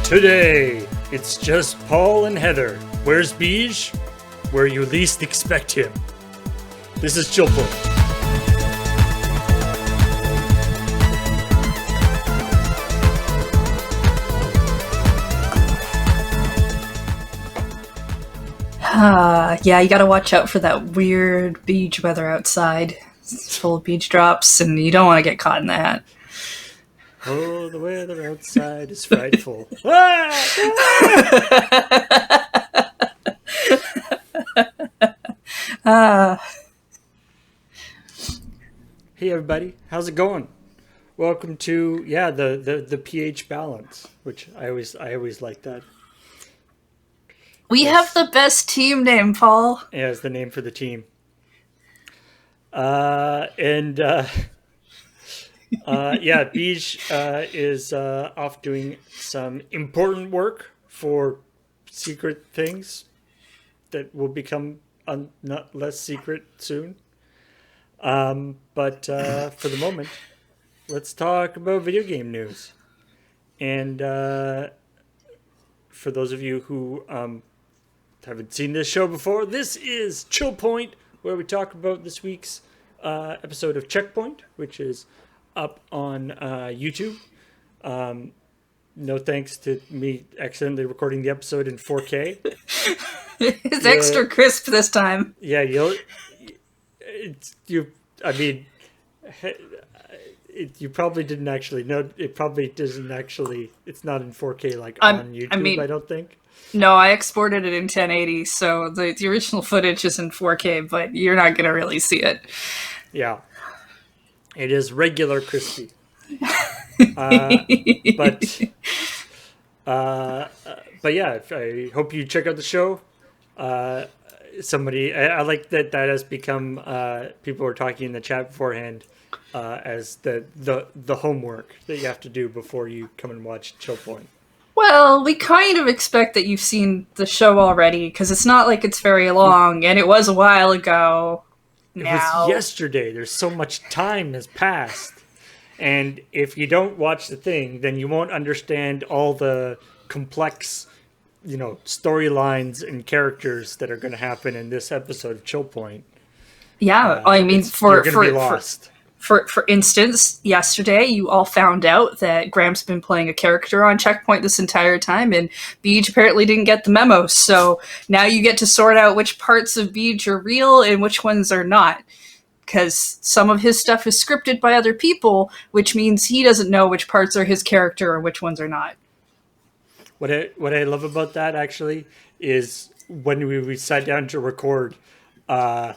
Today, it's just Paul and Heather. Where's Beej? Where you least expect him. This is ChillPoint. Yeah, you gotta watch out for that weird beach weather outside. It's full of beach drops, and you don't want to get caught in that. Oh, the weather outside is frightful. Hey everybody, how's it going? Welcome to the pH balance, which I always like that. We have the best team name, Paul. Yeah, it's the name for the team. Beej is off doing some important work for secret things that will become not less secret soon. But for the moment, let's talk about video game news. And for those of you who haven't seen this show before, this is ChillPoint, where we talk about this week's episode of CheckPoint, which is up on YouTube. No thanks to me accidentally recording the episode in 4K. It's extra crisp this time. Yeah, you probably didn't actually know. It probably doesn't actually. It's not in 4K on YouTube. I don't think. No, I exported it in 1080, so the original footage is in 4K, but you're not gonna really see it. Yeah, it is regular crispy. But yeah, I hope you check out the show. I like that has become people were talking in the chat beforehand as the homework that you have to do before you come and watch ChillPoint. Well, we kind of expect that you've seen the show already, because it's not like it's very long, and it was a while ago. It was yesterday. There's so much time has passed. And if you don't watch the thing, then you won't understand all the complex, storylines and characters that are going to happen in this episode of ChillPoint. Yeah, you're going to be lost. For instance, yesterday you all found out that Graham's been playing a character on CheckPoint this entire time, and Beej apparently didn't get the memo. So now you get to sort out which parts of Beej are real and which ones are not. Because some of his stuff is scripted by other people, which means he doesn't know which parts are his character and which ones are not. What I love about that, actually, is when we sat down to record, Graham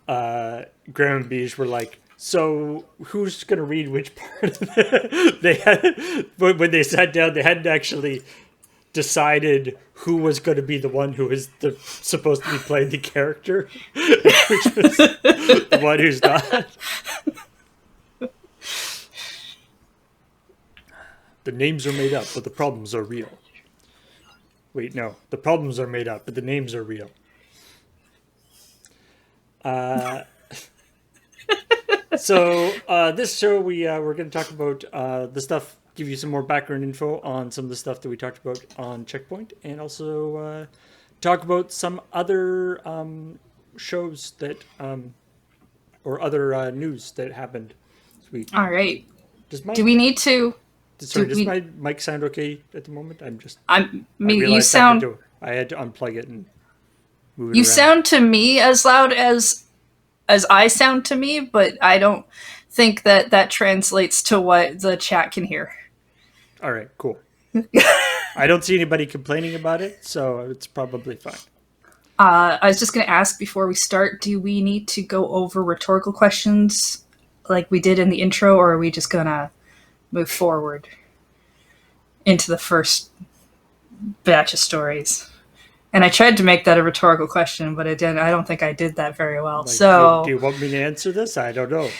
and Beej were like, so who's going to read which part? When they sat down, they hadn't actually decided who was going to be the one who was supposed to be playing the character, which was the one who's not. The names are made up, but the problems are real. Wait, no. The problems are made up, but the names are real. So this show, we're going to talk about the stuff, give you some more background info on some of the stuff that we talked about on CheckPoint, and also talk about some other shows that, or other news that happened this week. All right. Do we need to... Does my mic sound okay at the moment? You sound... I had to unplug it and move it You around. sound to me as loud as I sound to me, but I don't think that translates to what the chat can hear. All right, cool. I don't see anybody complaining about it, so it's probably fine. I was just going to ask before we start, do we need to go over rhetorical questions like we did in the intro, or are we just going to move forward into the first batch of stories? And I tried to make that a rhetorical question, but I don't think I did that very well. So, do you want me to answer this? I don't know.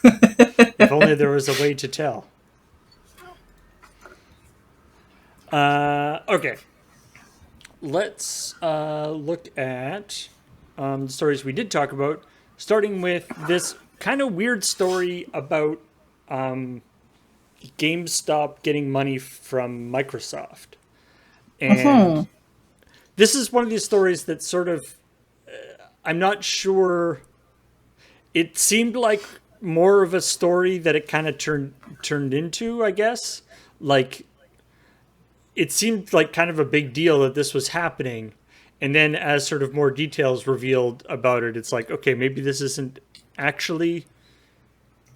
If only there was a way to tell. Okay. Let's look at the stories we did talk about, starting with this kind of weird story about GameStop getting money from Microsoft. And Hmm. this is one of these stories that sort of, I'm not sure. It seemed like more of a story that it kind of turned into, I guess. Like it seemed like kind of a big deal that this was happening. And then as sort of more details revealed about it, it's like, okay, maybe this isn't actually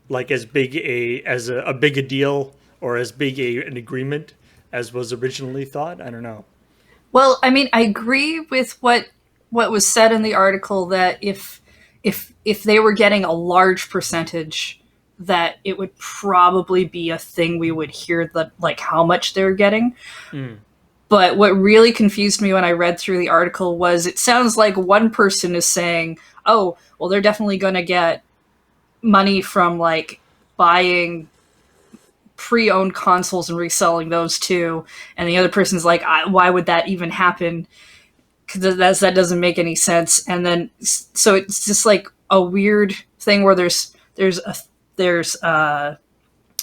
like as big a big a deal or as big an agreement as was originally thought. I don't know. Well, I mean, I agree with what was said in the article that if they were getting a large percentage, that it would probably be a thing we would hear that like how much they're getting. Mm. But what really confused me when I read through the article was it sounds like one person is saying, "Oh, well, they're definitely going to get money from like buying pre-owned consoles and reselling those too," and the other person's like, "Why would that even happen? Because that doesn't make any sense." And then so it's just like a weird thing where there's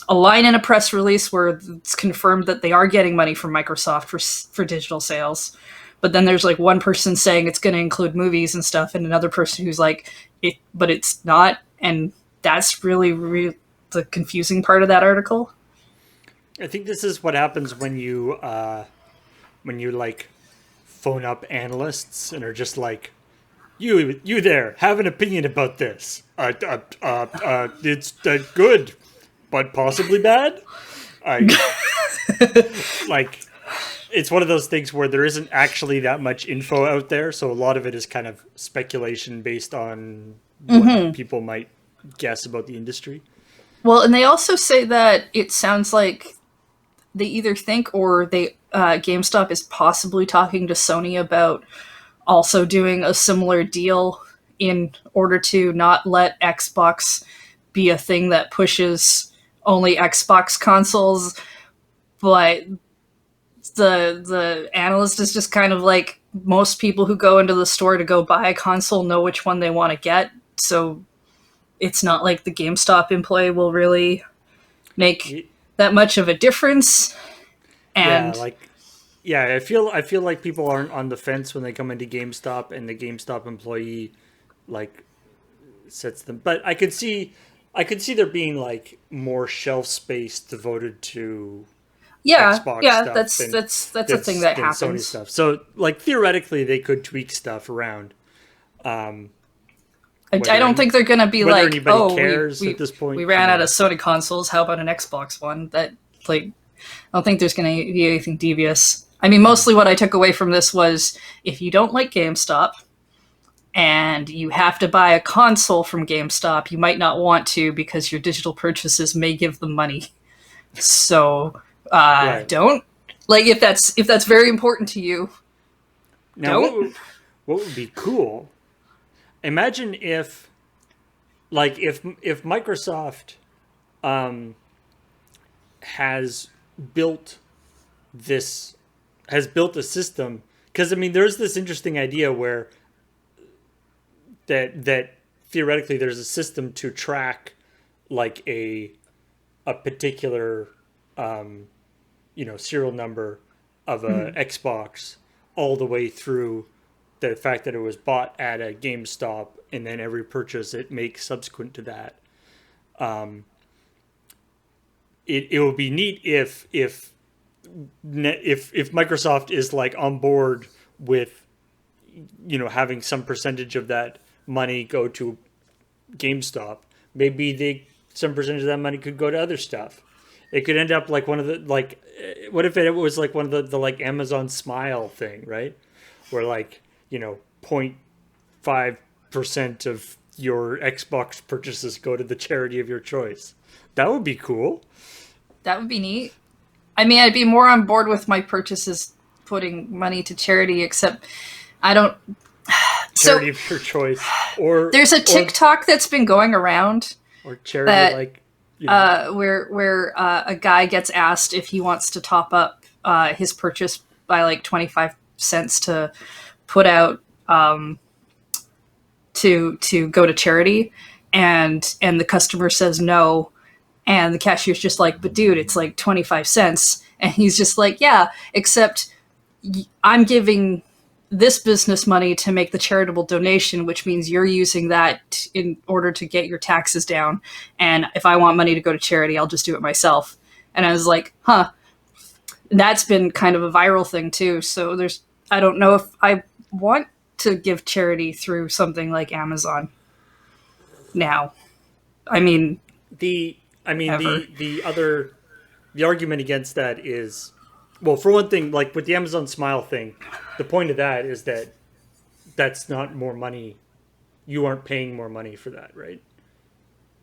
a line in a press release where it's confirmed that they are getting money from Microsoft for digital sales, but then there's like one person saying it's going to include movies and stuff, and another person who's like, but it's not, and that's really the confusing part of that article. I think this is what happens when you like phone up analysts and are just like, you there, have an opinion about this. It's good, but possibly bad. I like it's one of those things where there isn't actually that much info out there, so a lot of it is kind of speculation based on what people might guess about the industry. Well, and they also say that it sounds like they either think or they GameStop is possibly talking to Sony about also doing a similar deal in order to not let Xbox be a thing that pushes only Xbox consoles. But the analyst is just kind of like most people who go into the store to go buy a console know which one they want to get. So it's not like the GameStop employee will really make that much of a difference. Yeah, And like I feel like people aren't on the fence when they come into GameStop and the GameStop employee like sets them. But I could see there being like more shelf space devoted to yeah, Xbox yeah, stuff that's a thing that than Sony happens. stuff. So like theoretically they could tweak stuff around. Um I don't think they're gonna be whether like, anybody oh, cares at this we point, you ran out know. of Sony consoles. How about an Xbox one? That like, I don't think there's gonna be anything devious. I mean, Mm. mostly what I took away from this was if you don't like GameStop and you have to buy a console from GameStop, you might not want to because your digital purchases may give them money. So Right. don't like if that's very important to you. Now Don't. what would be cool? Imagine if like if Microsoft um has built this has built a system, because I mean there's this interesting idea where that theoretically there's a system to track like a particular serial number of a Xbox all the way through the fact that it was bought at a GameStop and then every purchase it makes subsequent to that. It would be neat if Microsoft is like on board with having some percentage of that money go to GameStop. Maybe some percentage of that money could go to other stuff. It could end up like one of the like what if it was like one of the like Amazon Smile thing, right? Where like 0.5% of your Xbox purchases go to the charity of your choice. That would be cool. That would be neat. I mean, I'd be more on board with my purchases putting money to charity, except I don't. So Charity of your choice, or there's a TikTok that's been going around or charity that like where a guy gets asked if he wants to top up his purchase by like 25 cents to put out to go to charity, and the customer says no, And the cashier's just like, but dude, it's like 25 cents. And he's just like, yeah, except I'm giving this business money to make the charitable donation, which means you're using that in order to get your taxes down. And if I want money to go to charity, I'll just do it myself. And I was like, huh. That's been kind of a viral thing too. So I don't know if I want to give charity through something like Amazon now. I mean, The I mean ever. the argument against that is, well, for one thing, like with the Amazon Smile thing, the point of that is that that's not more money. You aren't paying more money for that, right?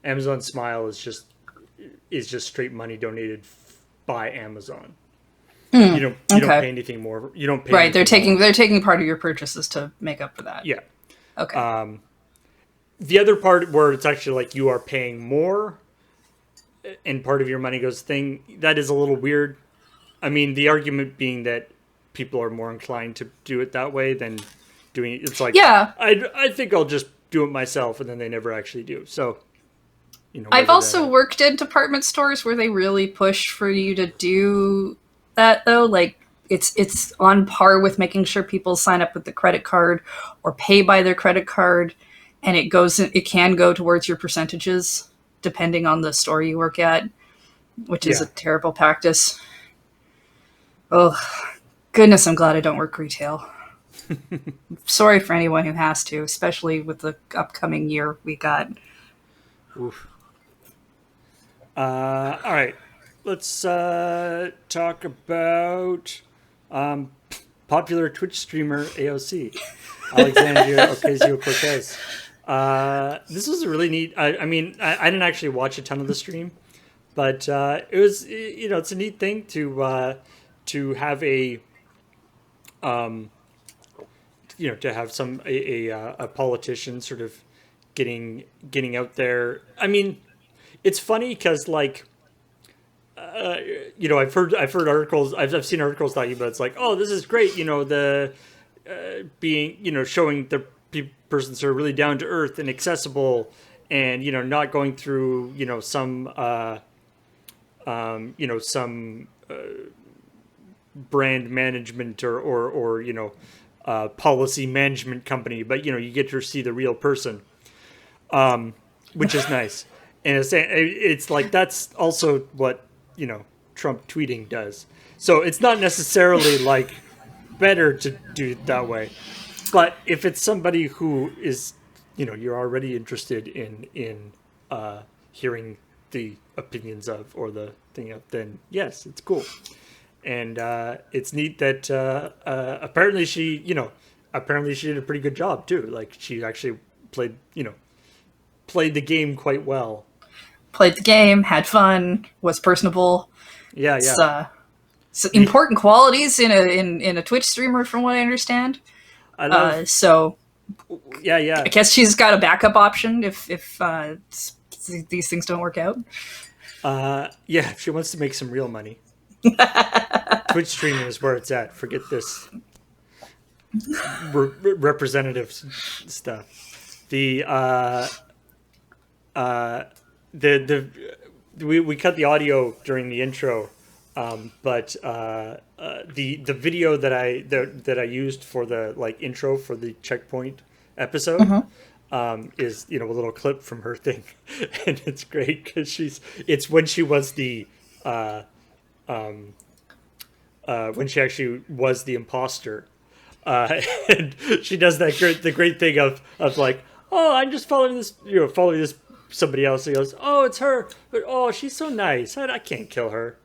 Amazon Smile is just straight money donated by Amazon. You don't Okay. pay anything more. You don't pay Right, anything more. they're taking part of your purchases to make up for that. Yeah. Okay. The other part where it's actually like you are paying more and part of your money goes thing, that is a little weird. I mean, the argument being that people are more inclined to do it that way than doing it. It's like, Yeah. I think I'll just do it myself, and then they never actually do. So, I've whether also that, worked in department stores where they really push for you to do that though. Like it's on par with making sure people sign up with the credit card or pay by their credit card, and it can go towards your percentages depending on the store you work at, which is yeah. a terrible practice. Oh, goodness, I'm glad I don't work retail. Sorry for anyone who has to, especially with the upcoming year we got. Oof. All right. Let's talk about popular Twitch streamer AOC, Alexandria Ocasio Cortez. This was a really neat. I mean, I didn't actually watch a ton of the stream, but it was, it's a neat thing to have to have a politician sort of getting out there. I mean, it's funny because like I've heard articles, I've seen articles talking about, it's like, oh, this is great, the being, showing the persons who are really down to earth and accessible, and not going through some brand management or policy management company, but you get to see the real person, which is nice. And it's like that's also what Trump tweeting does. So it's not necessarily like better to do it that way, but if it's somebody who is you're already interested in hearing the opinions of or the thing of, then yes, it's cool. And it's neat that apparently she did a pretty good job too. Like she actually played the game quite well. Played the game, had fun, was personable. Yeah, It's yeah. important qualities in a Twitch streamer, from what I understand. I love. So Yeah, yeah. I guess she's got a backup option if these things don't work out. Yeah. If she wants to make some real money, Twitch streaming is where it's at. Forget this representative stuff. We cut the audio during the intro, but the video that I used for the like intro for the CheckPoint episode is a little clip from her thing, and it's great because it's when she was when she actually was the imposter. And she does the great thing of like, oh, I'm just following this somebody else. He goes, oh, it's her, but oh, she's so nice. I can't kill her.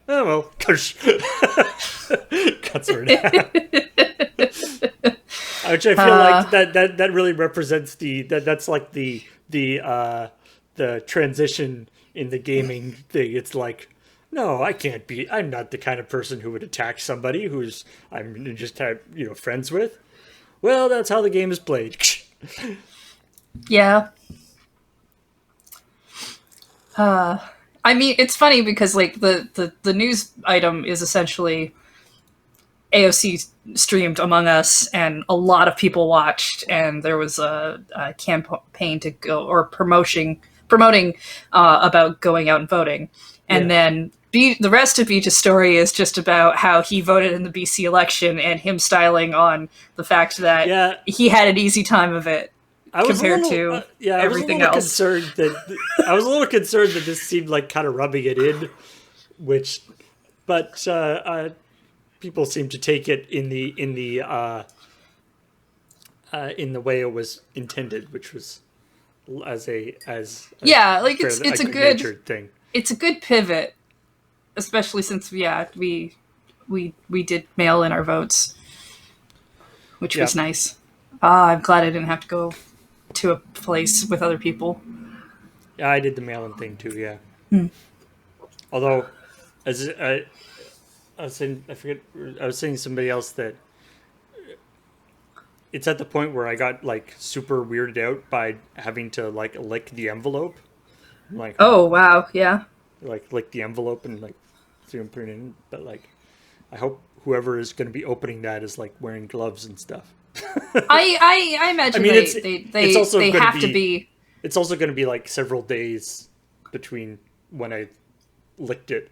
Oh well, cuts her in half. Which I feel like that really represents that's like the transition in the gaming thing. It's like, no, I can't be. I'm not the kind of person who would attack somebody who's I'm just friends with. Well, that's how the game is played. Yeah. I mean, it's funny because like the news item is essentially AOC streamed Among Us, and a lot of people watched, and there was a campaign to go or promoting about going out and voting. And then the rest of Beach's story is just about how he voted in the BC election and him styling on the fact that he had an easy time of it compared to everything else. I was a little concerned that this seemed like kind of rubbing it in, but people seem to take it in the way it was intended, which was as a it's a good thing. It's a good pivot, especially since we did mail in our votes, which was nice. I'm glad I didn't have to go to a place with other people. Yeah, I did the mail-in thing too. Yeah. Although, as I was saying, I was saying to somebody else that it's at the point where I got like super weirded out by having to like lick the envelope. Like, oh wow, yeah. Like lick the envelope and like put it in, but like, I hope whoever is going to be opening that is like wearing gloves and stuff. I imagine they have to be. It's also going to be like several days between when I licked it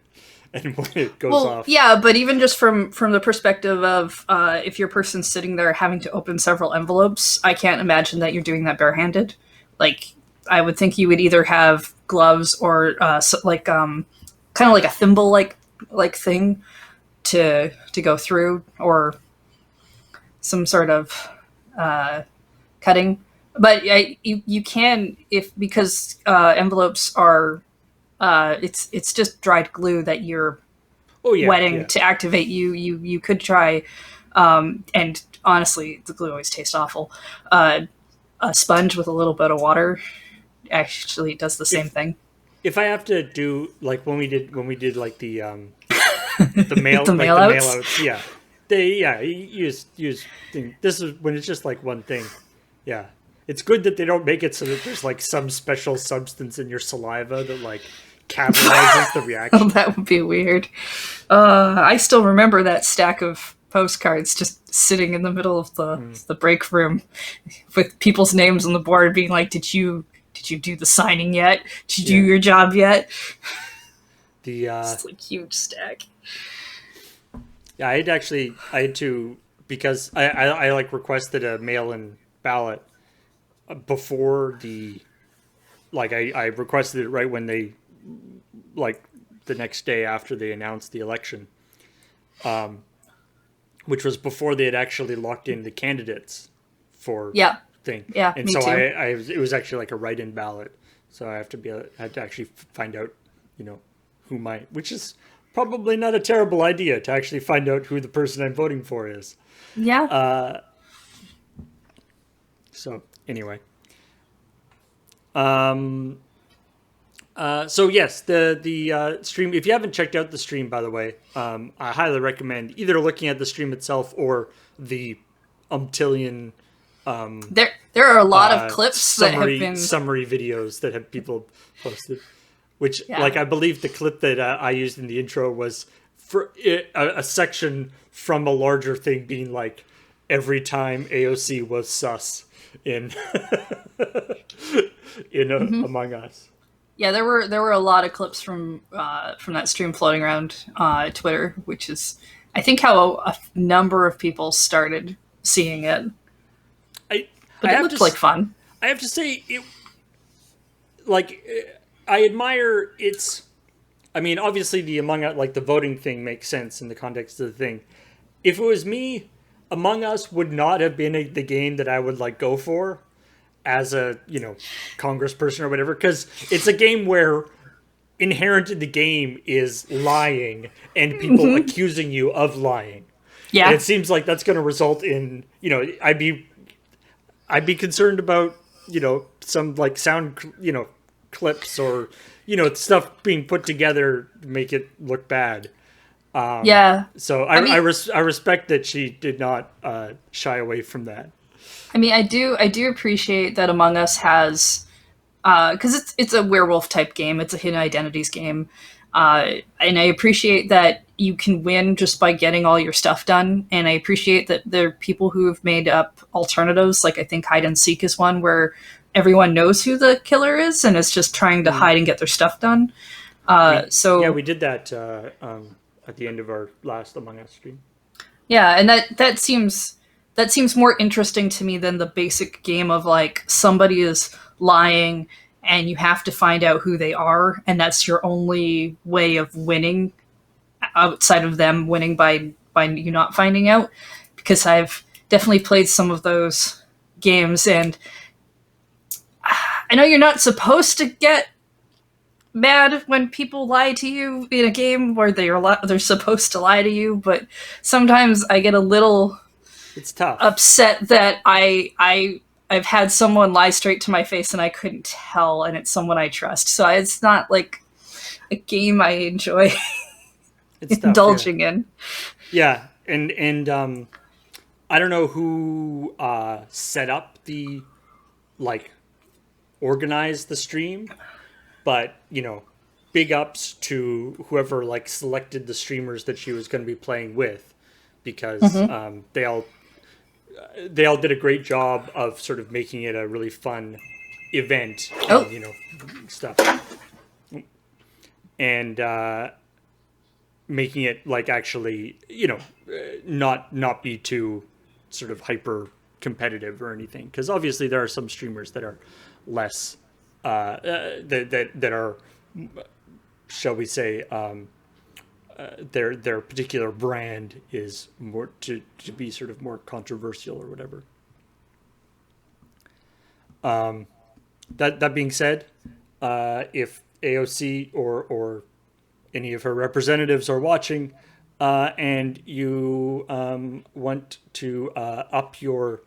and when it goes off. Yeah, but even just from the perspective of if your person's sitting there having to open several envelopes, I can't imagine that you're doing that barehanded. Like, I would think you would either have gloves or kind of like a thimble like thing to go through, or some sort of cutting. But you can, because envelopes are it's just dried glue that you're wetting to activate. You could try, and honestly, the glue always tastes awful. A sponge with a little bit of water actually does the same thing. If I have to do like when we did like the mail the mail outs, use thing. This is when it's just like one thing. Yeah, it's good that they don't make it so that there's like some special substance in your saliva that like catalyzes the reaction. Oh, that would be weird. I still remember that stack of postcards just sitting in the middle of the break room with people's names on the board, being like, "Did you do the signing yet? Did you do your job yet?" It's like huge stack. Yeah, I had to because I like requested a mail-in ballot before I requested it right when they like the next day after they announced the election, which was before they had actually locked in the candidates for thing. Yeah, and me so too. it was actually like a write-in ballot, so I had to actually find out, which is probably not a terrible idea to actually find out who the person I'm voting for is. Yeah. So anyway. So yes, the stream, if you haven't checked out the stream, by the way, I highly recommend either looking at the stream itself or the umptillion there are a lot of clips that have been summary videos that have people posted, which like I believe the clip that I used in the intro was for a section from a larger thing being like every time AOC was sus in Among Us. Yeah, there were a lot of clips from that stream floating around Twitter, which is I think how a number of people started seeing it. But it looked like fun. I have to say, I admire its. I mean, obviously, the Among Us, like the voting thing, makes sense in the context of the thing. If it was me, Among Us would not have been the game that I would like go for as a congressperson or whatever, because it's a game where inherent in the game is lying and people accusing you of lying. Yeah, and it seems like that's going to result in I'd be concerned about, some like sound, clips or, stuff being put together to make it look bad. So I respect that she did not shy away from that. I mean, I do appreciate that Among Us has, because it's a werewolf type game. It's a hidden identities game. And I appreciate that you can win just by getting all your stuff done. And I appreciate that there are people who have made up alternatives. Like I think hide and seek is one where everyone knows who the killer is and is just trying to hide and get their stuff done. Yeah, So we did that at the end of our last Among Us stream. yeah, and that seems more interesting to me than the basic game of like somebody is lying and you have to find out who they are, and that's your only way of winning outside of them winning by you not finding out. Because I've definitely played some of those games, and I know you're not supposed to get mad when people lie to you in a game where they're supposed to lie to you, but sometimes I get a little It's tough. upset that I've had someone lie straight to my face and I couldn't tell, and it's someone I trust. So it's not like a game I enjoy It's tough. Yeah. indulging in. Yeah, and I don't know who set up the like organized the stream, but big ups to whoever like selected the streamers that she was going to be playing with, because they all did a great job of sort of making it a really fun event, Oh, and stuff, and making it like actually not be too sort of hyper competitive or anything, because obviously there are some streamers that are less that are, shall we say, their particular brand is more to be sort of more controversial or whatever. That being said, if AOC or any of her representatives are watching, and you want to up your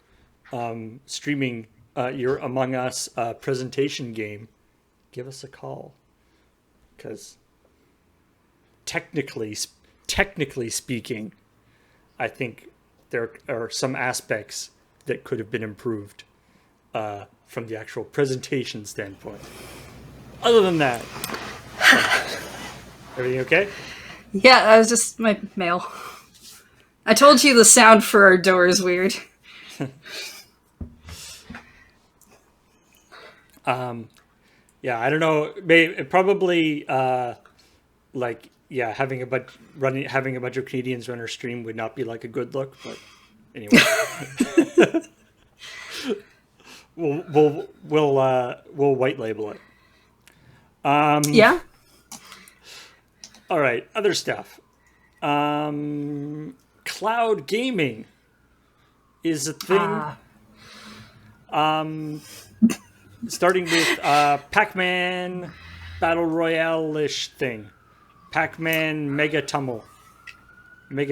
streaming, your Among Us presentation game, give us a call, because technically speaking, I think there are some aspects that could have been improved from the actual presentation standpoint. Other than that, everything okay? yeah, that was just my mail. I told you the sound for our door is weird. Yeah, I don't know. Probably like, yeah, having a bunch of Canadians run our stream would not be like a good look. But anyway, we'll white label it. Yeah. All right, other stuff. Cloud gaming is a thing. Starting with Pac-Man Battle Royale-ish thing. Pac-Man Mega Tunnel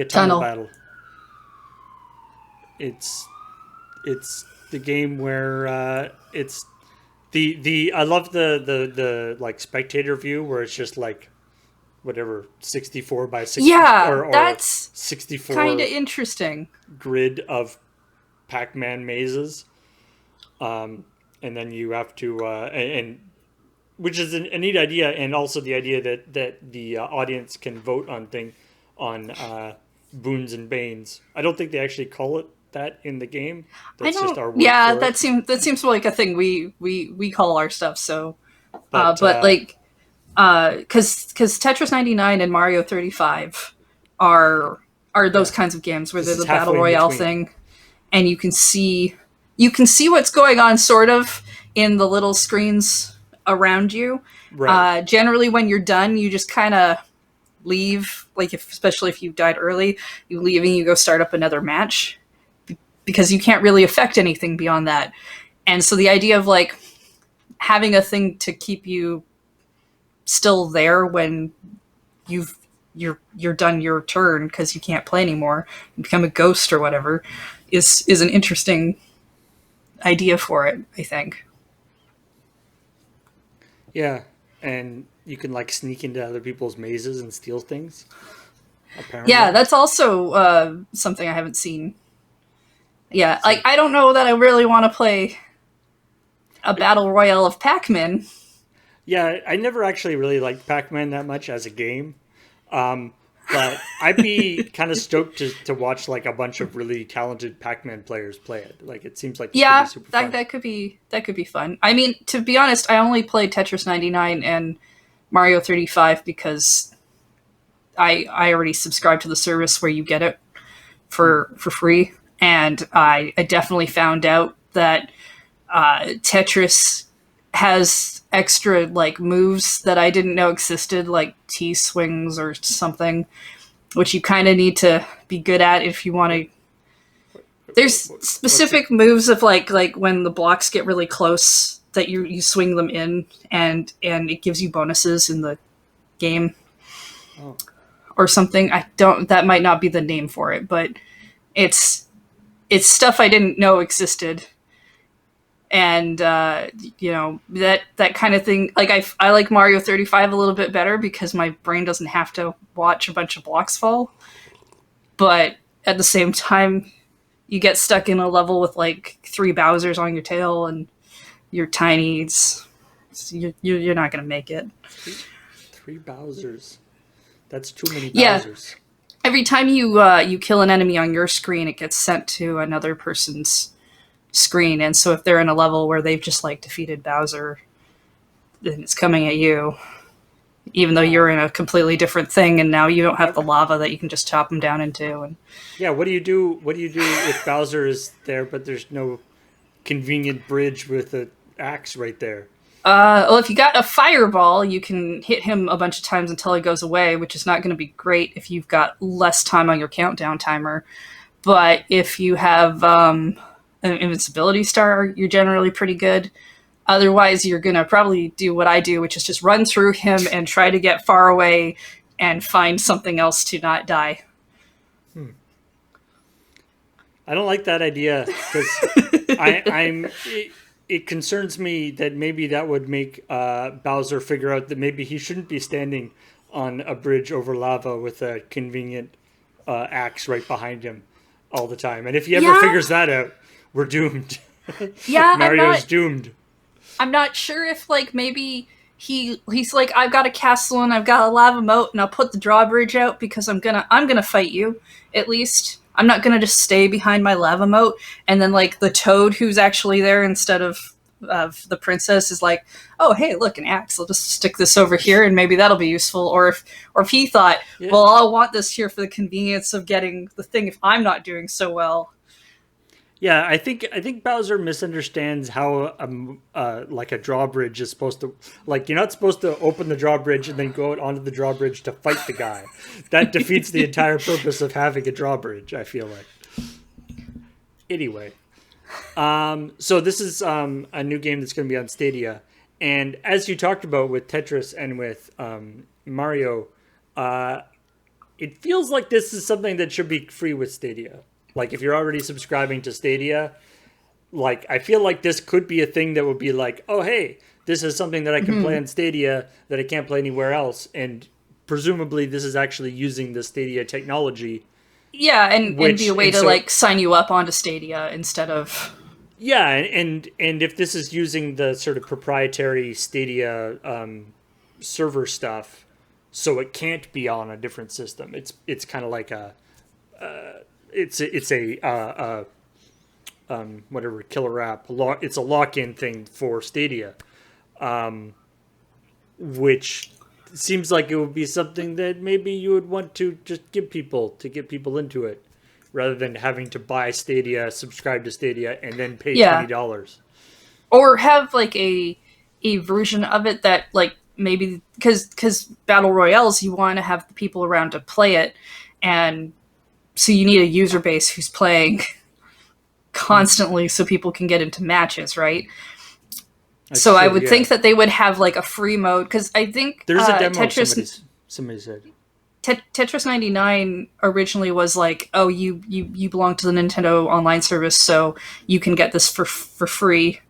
Tunnel. Battle. It's the game where it's the I love the like spectator view where it's just like whatever 64 by 60 Yeah, or that's 64 kind of interesting. grid of Pac-Man mazes. And then you have to and which is a neat idea, and also the idea that the audience can vote on boons and banes. I don't think they actually call it that in the game. That's I don't. just our word Yeah, for that it. seems like a thing we call our stuff. So, But but like, because Tetris 99 and Mario 35 are those kinds of games where this they're is the battle halfway in royale between. thing, and you can see what's going on sort of in the little screens around you. Right. Generally, when you're done, you just kind of leave. Like, especially if you died early, you leave and you go start up another match because you can't really affect anything beyond that. And so the idea of like having a thing to keep you still there when you're done your turn because you can't play anymore, you become a ghost or whatever, is an interesting idea for it, I think. Yeah, and you can like sneak into other people's mazes and steal things. Apparently. Yeah, that's also something I haven't seen. Yeah, like I don't know that I really want to play a battle royale of Pac-Man. Yeah, I never actually really liked Pac-Man that much as a game. But I'd be kind of stoked to watch like a bunch of really talented Pac-Man players play it. Like it seems like this could be Yeah, super that fun. that could be fun. I mean, to be honest, I only played Tetris 99 and Mario 35 because I already subscribed to the service where you get it Hmm. for free, and I definitely found out that Tetris has extra like moves that I didn't know existed, like T swings or something, which you kind of need to be good at if you want to. There's What's it? specific moves of like when the blocks get really close that you swing them in, and it gives you bonuses in the game Oh, or something. I don't. That might not be the name for it, but it's it's stuff I didn't know existed, and that kind of thing. Like I like Mario 35 a little bit better because my brain doesn't have to watch a bunch of blocks fall, but at the same time, you get stuck in a level with like three Bowsers on your tail, and you're tiny. You're not gonna make it. three three Bowsers. That's too many Yeah, Bowsers. every time you kill an enemy on your screen, it gets sent to another person's screen, and so if they're in a level where they've just like defeated Bowser, then it's coming at you, even though you're Ah, in a completely different thing, and now you don't have the okay. lava that you can just chop them down into. And Yeah, what do you do? What do you do if Bowser is there, but there's no convenient bridge with an axe right there? well, if you got a fireball, you can hit him a bunch of times until he goes away, which is not going to be great if you've got less time on your countdown timer. But if you have an invincibility star, you're generally pretty good. Otherwise, you're going to probably do what I do, which is just run through him and try to get far away and find something else to not die. Hmm. I don't like that idea because I'm. It concerns me that maybe that would make Bowser figure out that maybe he shouldn't be standing on a bridge over lava with a convenient axe right behind him all the time. And if he ever Yeah, figures that out, we're doomed. yeah, Mario's doomed. I'm not sure if like maybe he's like, I've got a castle and I've got a lava moat and I'll put the drawbridge out because I'm gonna fight you. At least I'm not gonna just stay behind my lava moat, and then like the toad who's actually there instead of the princess is like, oh hey, look, an axe. I'll just stick this over here and maybe that'll be useful. Or if he thought, Yeah, well, I'll want this here for the convenience of getting the thing if I'm not doing so well. yeah. I think Bowser misunderstands how like a drawbridge is supposed to. Like you're not supposed to open the drawbridge and then go out onto the drawbridge to fight the guy. That defeats the entire purpose of having a drawbridge. I feel like. Anyway, so this is a new game that's going to be on Stadia, and as you talked about with Tetris and with Mario, uh, it feels like this is something that should be free with Stadia. Like if you're already subscribing to Stadia, like I feel like this could be a thing that would be like, oh hey, this is something that I can play Mm-hmm. on Stadia that I can't play anywhere else, and presumably this is actually using the Stadia technology, Yeah, and be which a way and to so like sign you up onto Stadia instead of. yeah, and if this is using the sort of proprietary Stadia server stuff, so it can't be on a different system. It's kind of like a it's a whatever killer app. It's a lock in thing for Stadia, which seems like it would be something that maybe you would want to just give people to get people into it, rather than having to buy Stadia, subscribe to Stadia, and then pay Yeah, $20. or have like a version of it that like maybe because battle royales you want to have the people around to play it, and so you need a user base who's playing Hmm, constantly so people can get into matches, right? that's So I true. would Yeah, think that they would have like a free mode because I think there's a demo. Tetris Somebody said. Tetris 99 originally was like, oh, you belong to the Nintendo online service, so you can get this for free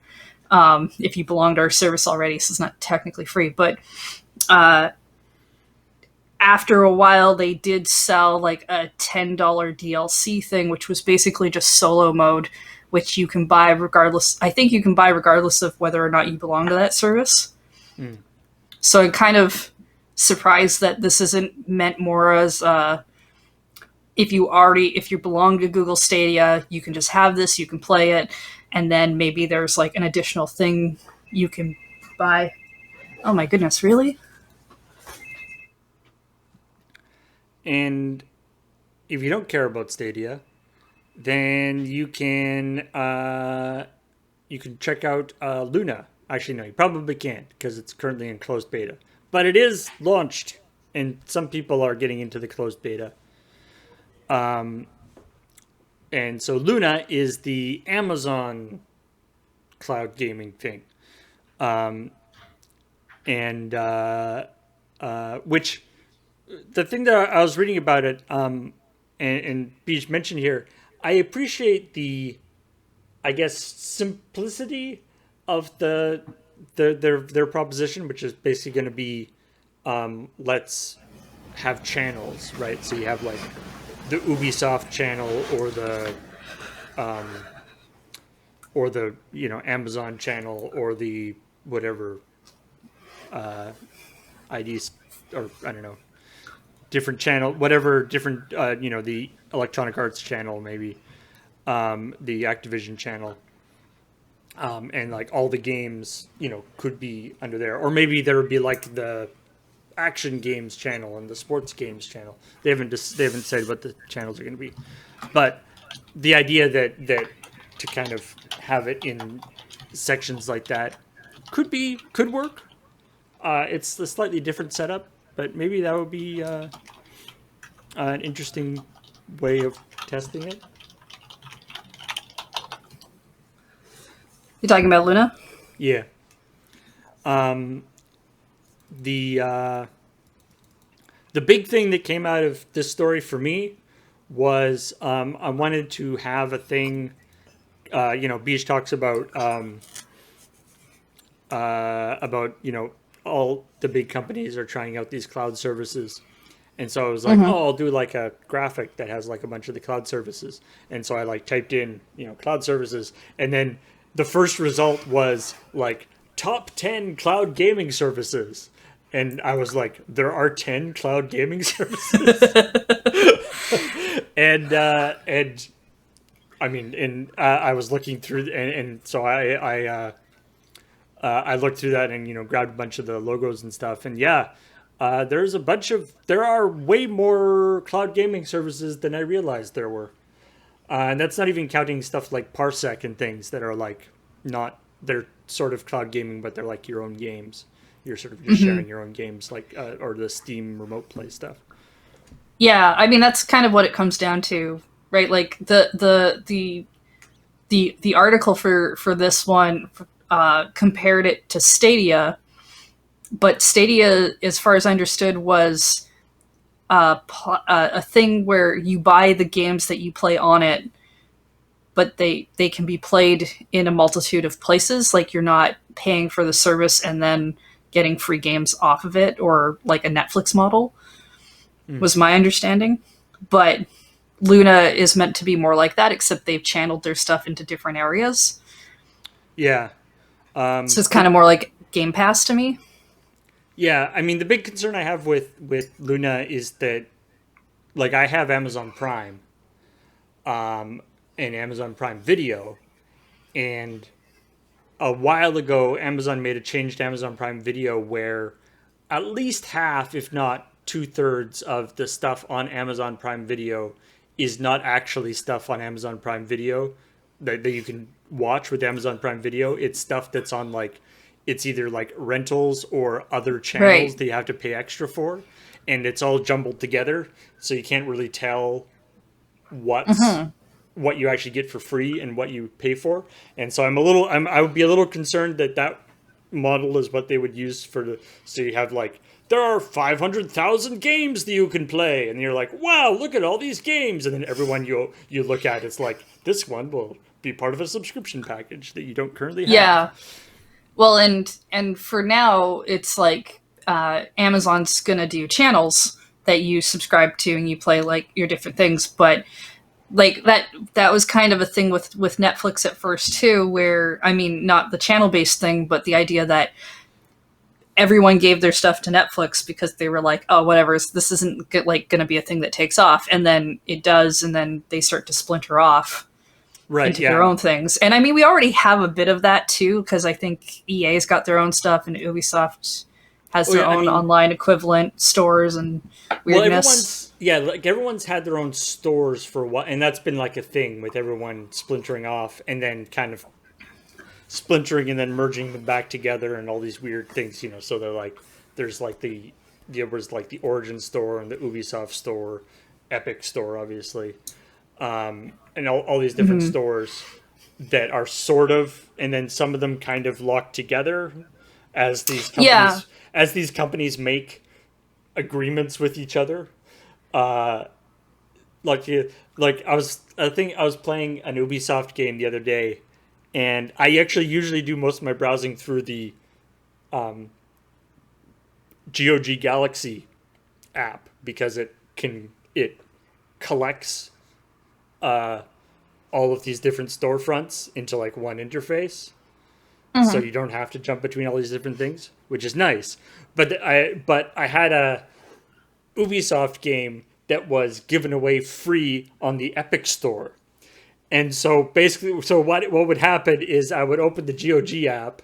if you belong to our service already. So it's not technically free, but uh, after a while, they did sell like a $10 DLC thing, which was basically just solo mode, which you can buy regardless. I think you can buy regardless of whether or not you belong to that service. Hmm. So it kind of surprised that this isn't meant more as if you belong to Google Stadia, you can just have this, you can play it, and then maybe there's like an additional thing you can buy. Oh my goodness, really? And if you don't care about Stadia, then you can check out Luna. Actually, no, you probably can't because it's currently in closed beta. But it is launched, and some people are getting into the closed beta. And so Luna is the Amazon cloud gaming thing, and which the thing that I was reading about it, and Beach mentioned here, I appreciate the, I guess, simplicity of their proposition, which is basically going to be, let's have channels, right? So you have like the Ubisoft channel or the Amazon channel or the whatever IDs, or I don't know, different channel, whatever different the Electronic Arts channel, maybe the Activision channel, and like all the games could be under there, or maybe there would be like the action games channel and the sports games channel. They haven't said what the channels are going to be, but the idea that to kind of have it in sections like that could work. It's a slightly different setup, but maybe that would be an interesting way of testing it. You talking about Luna? Yeah. The big thing that came out of this story for me was I wanted to have a thing. Beach talks about all the big companies are trying out these cloud services. And so I was like, oh, I'll do like a graphic that has like a bunch of the cloud services. And so I like typed in, cloud services. And then the first result was like top 10 cloud gaming services. And I was like, there are 10 cloud gaming services. and I mean, I was looking through and so I looked through that and, grabbed a bunch of the logos and stuff. And yeah, there are way more cloud gaming services than I realized there were. And that's not even counting stuff like Parsec and things that are like they're sort of cloud gaming, but they're like your own games. You're sort of just sharing your own games, like, or the Steam remote play stuff. Yeah, I mean, that's kind of what it comes down to, right? Like the article for this one compared it to Stadia, but Stadia, as far as I understood, was a thing where you buy the games that you play on it, but they can be played in a multitude of places. Like, you're not paying for the service and then getting free games off of it, or like a Netflix model, was my understanding. But Luna is meant to be more like that, except they've channeled their stuff into different areas. Yeah. So it's kind of more like Game Pass to me. Yeah, I mean, the big concern I have with Luna is that, like, I have Amazon Prime, and Amazon Prime Video, and a while ago, Amazon made a change to Amazon Prime Video where at least half, if not 2/3 of the stuff on Amazon Prime Video is not actually stuff on Amazon Prime Video that you can watch with Amazon Prime Video. It's stuff that's on, like, it's either like rentals or other channels that you have to pay extra for, and it's all jumbled together, so you can't really tell what you actually get for free and what you pay for. And so I would be a little concerned that model is what they would use so you have like, there are 500,000 games that you can play, and you're like, wow, look at all these games, and then everyone you look at, it's like, this one will be part of a subscription package that you don't currently have. Yeah. Well, and for now, it's like Amazon's gonna do channels that you subscribe to and you play like your different things. But like that was kind of a thing with Netflix at first too, where, I mean, not the channel based thing, but the idea that everyone gave their stuff to Netflix because they were like, oh, whatever, this isn't like going to be a thing that takes off. And then it does, and then they start to splinter off Right. into their Yeah. own things. And I mean, we already have a bit of that too, because I think EA's got their own stuff and Ubisoft has Oh their yeah. I own mean, online equivalent stores and well, weirdness. everyone's had their own stores for a while, and that's been like a thing with everyone splintering off and then kind of splintering and then merging them back together and all these weird things. So they're like, there's like there was like the Origin store and the Ubisoft store, Epic store, obviously, and all these different stores that are sort of, and then some of them kind of locked together as these Yeah. companies as these companies make agreements with each other. Uh, I think I was playing an Ubisoft game the other day, and I actually usually do most of my browsing through the GOG Galaxy app because it collects all of these different storefronts into like one interface, so you don't have to jump between all these different things, which is nice. But I had a Ubisoft game that was given away free on the Epic Store. And so basically, what would happen is I would open the GOG app.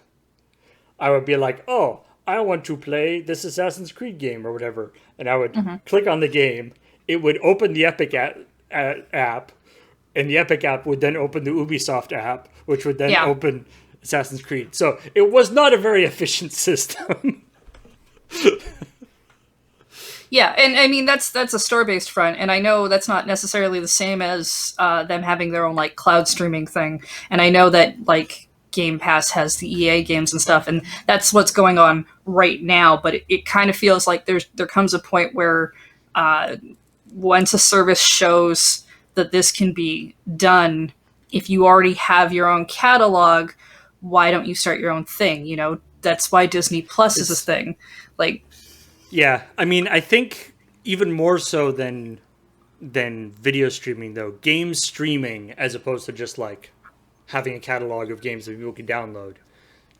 I would be like, oh, I want to play this Assassin's Creed game or whatever. And I would click on the game. It would open the Epic app. And the Epic app would then open the Ubisoft app, which would then open Assassin's Creed. So it was not a very efficient system. Yeah, and I mean that's a store-based front, and I know that's not necessarily the same as them having their own like cloud streaming thing. And I know that like Game Pass has the EA games and stuff, and that's what's going on right now. But it kind of feels like there comes a point where once a service shows that this can be done, if you already have your own catalog, why don't you start your own thing? That's why Disney Plus is a thing. Like. Yeah, I mean, I think even more so than video streaming, though, game streaming, as opposed to just like having a catalog of games that people can download,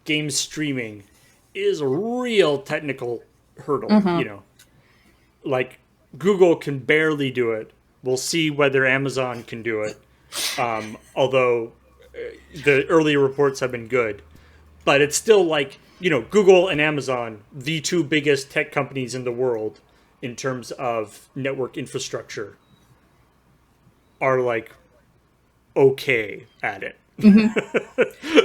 game streaming is a real technical hurdle. Like Google can barely do it. We'll see whether Amazon can do it. Although the early reports have been good, but it's still like, Google and Amazon, the two biggest tech companies in the world in terms of network infrastructure, are like okay at it.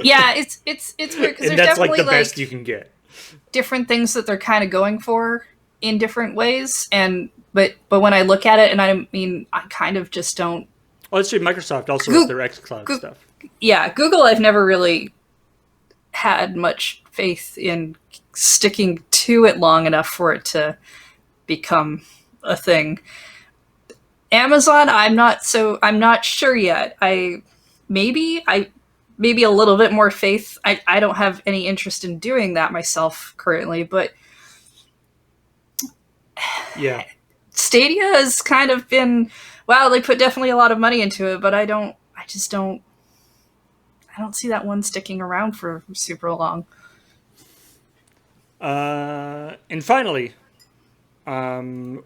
Yeah, it's weird because And there's that's like definitely the best you can get. different things that they're kind of going for in different ways, and but when I look at it, and I mean, I kind of just don't. Oh, that's true. Microsoft also has their xCloud stuff. Yeah, Google, I've never really had much faith in sticking to it long enough for it to become a thing. Amazon, I'm not sure yet. Maybe a little bit more faith. I don't have any interest in doing that myself currently, but Yeah. Stadia has kind of been, wow, they put definitely a lot of money into it, but I don't see that one sticking around for super long. And finally,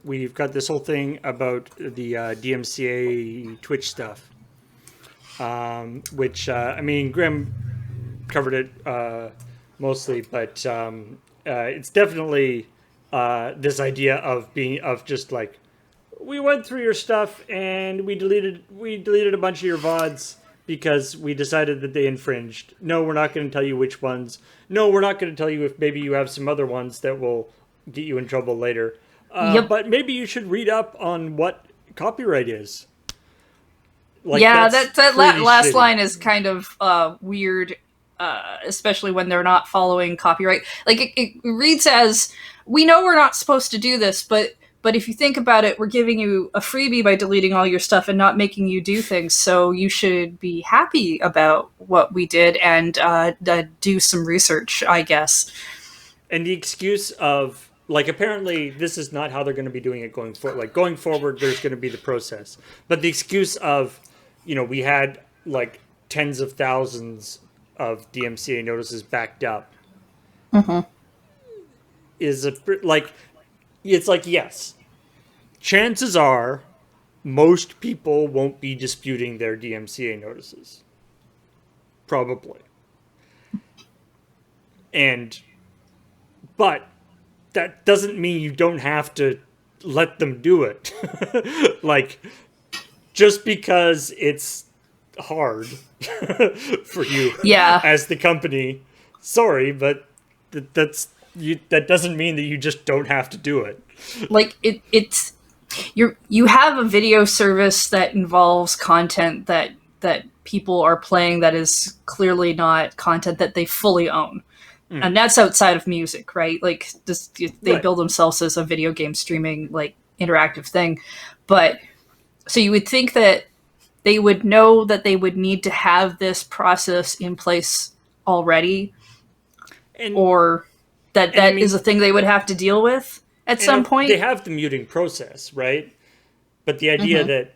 we've got this whole thing about the DMCA Twitch stuff, which I mean, Graham covered it mostly, but it's definitely this idea of just like, we went through your stuff and we deleted a bunch of your VODs because we decided that they infringed. No, we're not going to tell you which ones. No, we're not going to tell you if maybe you have some other ones that will get you in trouble later. Yep. But maybe you should read up on what copyright is. Like, yeah, that last shitty. line is kind of weird, especially when they're not following copyright. Like, it reads as, we know we're not supposed to do this, but if you think about it, we're giving you a freebie by deleting all your stuff and not making you do things, so you should be happy about what we did and do some research, I guess. And the excuse of, like, apparently this is not how they're going to be doing it going forward. Like, going forward, there's going to be the process. But the excuse of, we had, like, tens of thousands of DMCA notices backed up. Mm-hmm. is like, it's like, yes, chances are most people won't be disputing their DMCA notices. Probably. But that doesn't mean you don't have to let them do it. Like, just because it's hard for you Yeah. as the company, sorry, but that doesn't mean that you just don't have to do it. Like it's you have a video service that involves content that people are playing that is clearly not content that they fully own. And that's outside of music, right? Like this, they Right. build themselves as a video game streaming like interactive thing. But so you would think that they would know that they would need to have this process in place already, And or that I is a mean, thing they would have to deal with at some they point. have the muting process, right? But the idea Mm-hmm. that,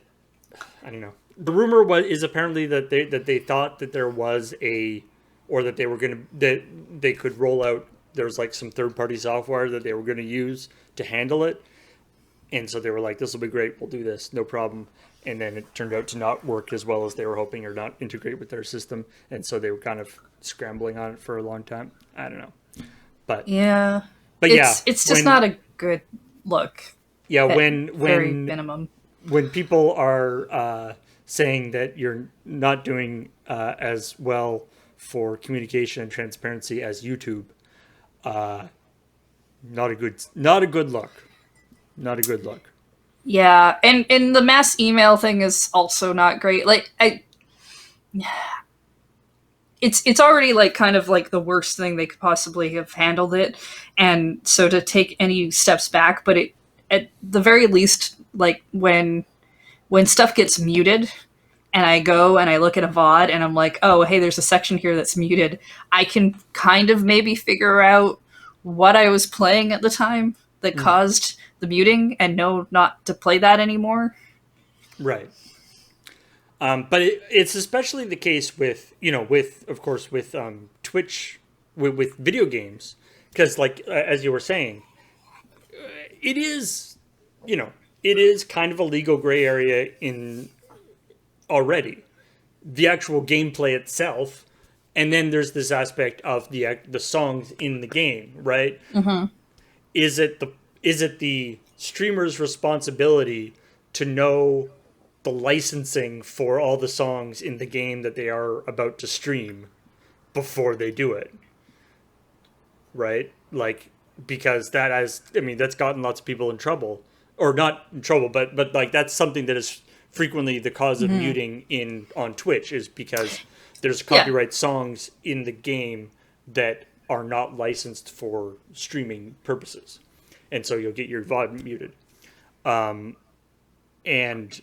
I don't know. The rumor is apparently that they thought that there was or that they were gonna that they could roll out. There's like some third party software that they were gonna use to handle it, and so they were like, "This will be great. We'll do this, no problem." And then it turned out to not work as well as they were hoping, or not integrate with their system, and so they were kind of scrambling on it for a long time. I don't know, but Yeah. yeah, It's just not a good look yeah at when very minimum. when people are saying that you're not doing as well for communication and transparency as YouTube, not a good look. Not a good look. Yeah, and the mass email thing is also not great. Like it's already like kind of like the worst thing they could possibly have handled it, and so to take any steps back, but it at the very least, like when stuff gets muted and I go and I look at a VOD and I'm like, oh, hey, there's a section here that's muted, I can kind of maybe figure out what I was playing at the time that caused the muting and know not to play that anymore. Right. But it's especially the case with, with, of course, with Twitch, with video games. Because, like, as you were saying, it is, it is kind of a legal gray area in already. The actual gameplay itself. And then there's this aspect of the songs in the game, right? Mm-hmm. Is it the streamer's responsibility to know the licensing for all the songs in the game that they are about to stream before they do it? Right? Like, because that's gotten lots of people in trouble, or not in trouble, but like that's something that is frequently the cause of muting on Twitch, is because there's copyright songs in the game that are not licensed for streaming purposes. And so you'll get your VOD muted. And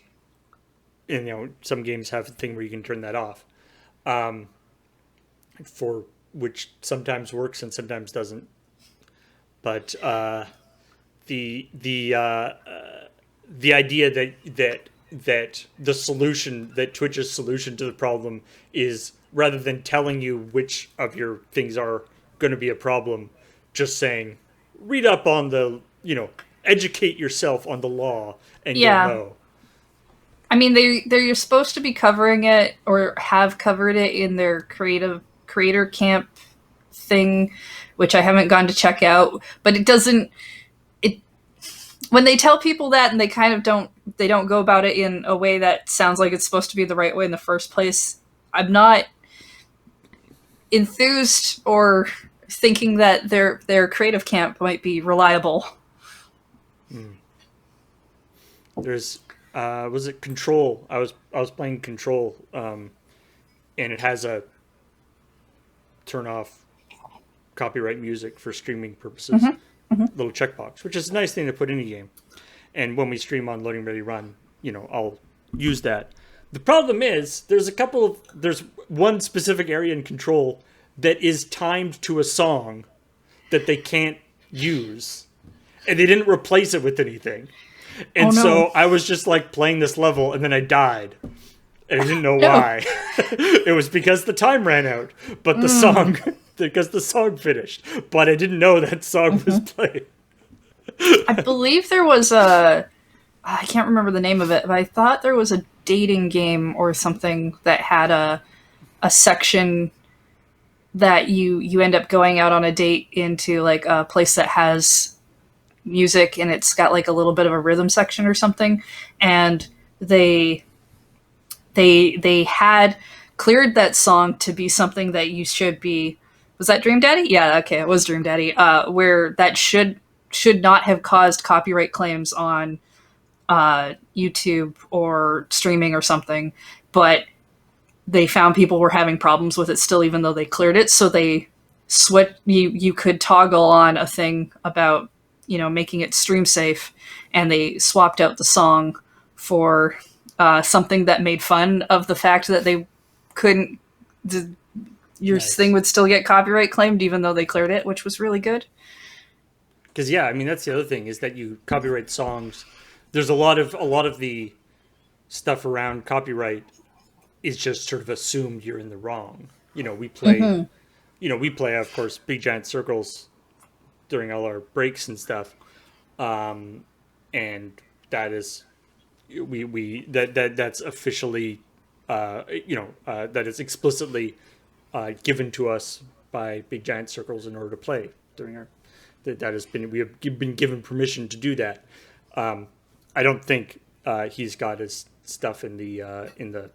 some games have a thing where you can turn that off, for which sometimes works and sometimes doesn't. But the idea that the solution, that Twitch's solution to the problem is, rather than telling you which of your things are going to be a problem, just saying, read up on educate yourself on the law and you'll know. I mean, they're supposed to be covering it or have covered it in their creator camp thing, which I haven't gone to check out. But it doesn't. It when they tell people that and they kind of don't go about it in a way that sounds like it's supposed to be the right way in the first place. I'm not enthused or thinking that their creative camp might be reliable. There's was it Control? I was playing Control, and it has a turn off copyright music for streaming purposes, little checkbox, which is a nice thing to put in a game. And when we stream on Loading Ready Run, I'll use that. The problem is there's one specific area in Control that is timed to a song that they can't use, and they didn't replace it with anything. And so I was just like playing this level, and then I died. And I didn't know why. It was because the time ran out. But the because the song finished, but I didn't know that song was playing. I believe there was I can't remember the name of it, but I thought there was a dating game or something that had a section that you end up going out on a date into like a place that has music, and it's got like a little bit of a rhythm section or something, and they had cleared that song to be something that you should be. Was that Dream Daddy? Yeah, okay, it was Dream Daddy. Where that should not have caused copyright claims on YouTube or streaming or something, but they found people were having problems with it still, even though they cleared it. So they you could toggle on a thing about making it stream safe, and they swapped out the song for something that made fun of the fact that they couldn't. Your Nice. thing would still get copyright claimed even though they cleared it, which was really good. Because yeah, I mean that's the other thing is that you copyright songs. There's a lot of the stuff around copyright is just sort of assumed you're in the wrong. We play, we play of course Big Giant Circles during all our breaks and stuff, and that is that's officially that is explicitly given to us by Big Giant Circles in order to play during our that has been we have been given permission to do that. I don't think he's got his stuff in the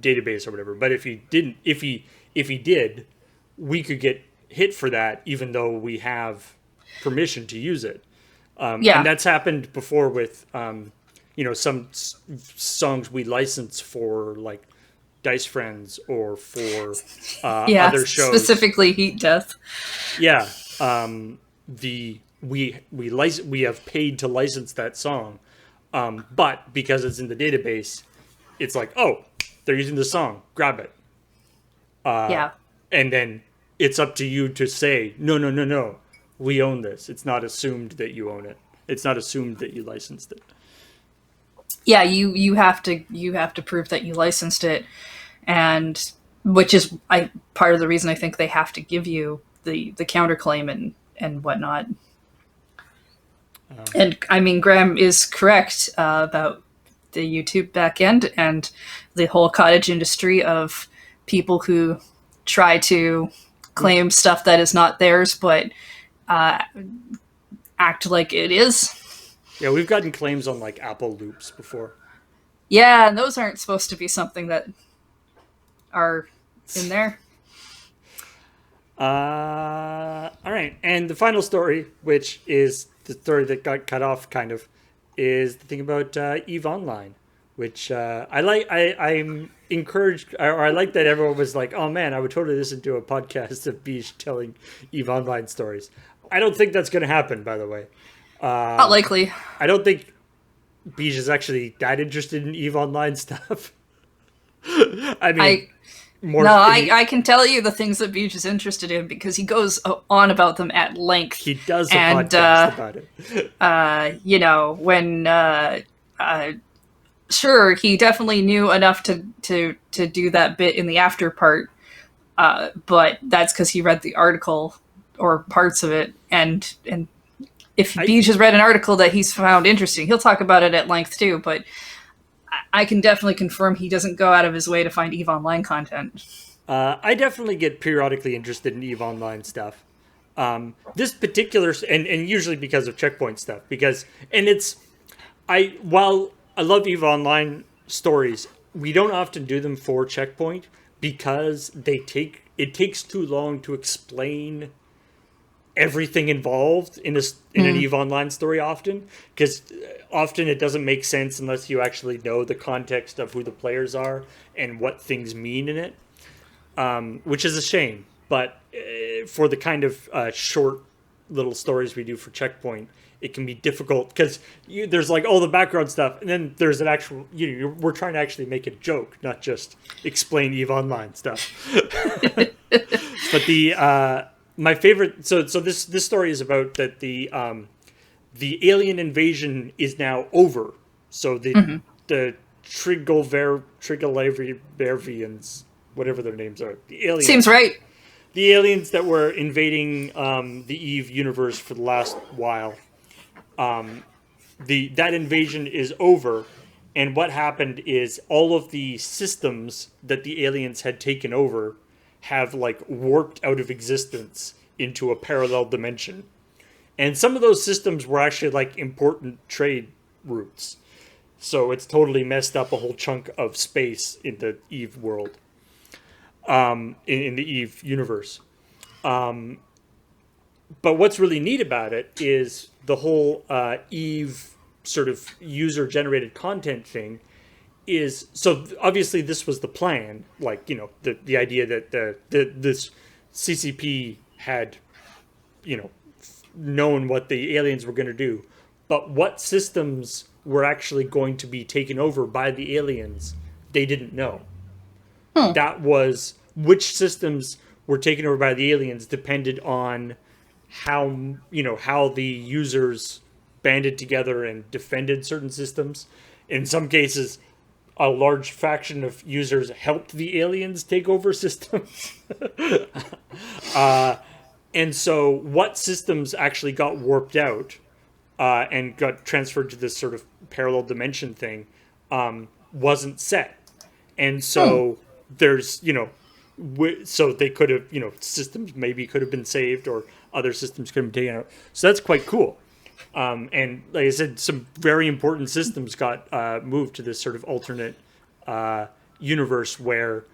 database or whatever. But if he did, we could get hit for that, even though we have permission to use it. Yeah. And that's happened before with some songs we license for like Dice Friends or for other shows. Specifically Heat Death. Yeah. We have paid to license that song, but because it's in the database, it's like, oh, they're using the song, grab it. Yeah. And then it's up to you to say, no, we own this. It's not assumed that you own it. It's not assumed that you licensed it. Yeah, you have to prove that you licensed it, and which is part of the reason I think they have to give you the counterclaim and whatnot. And I mean, Graham is correct about the YouTube backend and the whole cottage industry of people who try to claim stuff that is not theirs, but act like it is. Yeah, we've gotten claims on like Apple loops before. Yeah, and those aren't supposed to be something that are in there. All right, and the final story, which is the story that got cut off, kind of, is the thing about EVE Online, which I like. I'm encouraged, or I like that everyone was like, "Oh man, I would totally listen to a podcast of Beach telling EVE Online stories." I don't think that's going to happen, by the way. Not likely. I don't think Beach is actually that interested in EVE Online stuff. I mean, I can tell you the things that Beach is interested in because he goes on about them at length. He does a podcast about it. When sure, he definitely knew enough to do that bit in the after part, but that's because he read the article or parts of it, and if Beach has read an article that he's found interesting, he'll talk about it at length too, but I can definitely confirm he doesn't go out of his way to find EVE Online content. I definitely get periodically interested in EVE Online stuff. This particular, and usually because of CheckPoint stuff, while I love EVE Online stories, we don't often do them for CheckPoint because it takes too long to explain everything involved in an EVE Online story often, because often it doesn't make sense unless you actually know the context of who the players are and what things mean in it, which is a shame. But for the kind of short little stories we do for CheckPoint, it can be difficult because there's like all the background stuff, and then there's an actual, we're trying to actually make a joke, not just explain EVE Online stuff. But my favorite, so this story is about that the alien invasion is now over. So the Triglavians, whatever their names are, the aliens Seems right. the aliens that were invading the Eve universe for the last while, that invasion is over, and what happened is all of the systems that the aliens had taken over have like warped out of existence into a parallel dimension. And some of those systems were actually like important trade routes. So it's totally messed up a whole chunk of space in the Eve world, in the Eve universe. But what's really neat about it is the whole Eve sort of user generated content thing is, so obviously this was the plan, like, you know, the idea that this CCP had, you know, known what the aliens were going to do, but what systems were actually going to be taken over by the aliens, they didn't know. That was, which systems were taken over by the aliens depended on how, you know, how the users banded together and defended certain systems. In some cases, a large faction of users helped the aliens take over systems. And so what systems actually got warped out and got transferred to this sort of parallel dimension thing wasn't set. And so there's, you know, so they could have, you know, systems maybe could have been saved or other systems could have been taken out. So that's quite cool. And like I said, some very important systems got moved to this sort of alternate universe where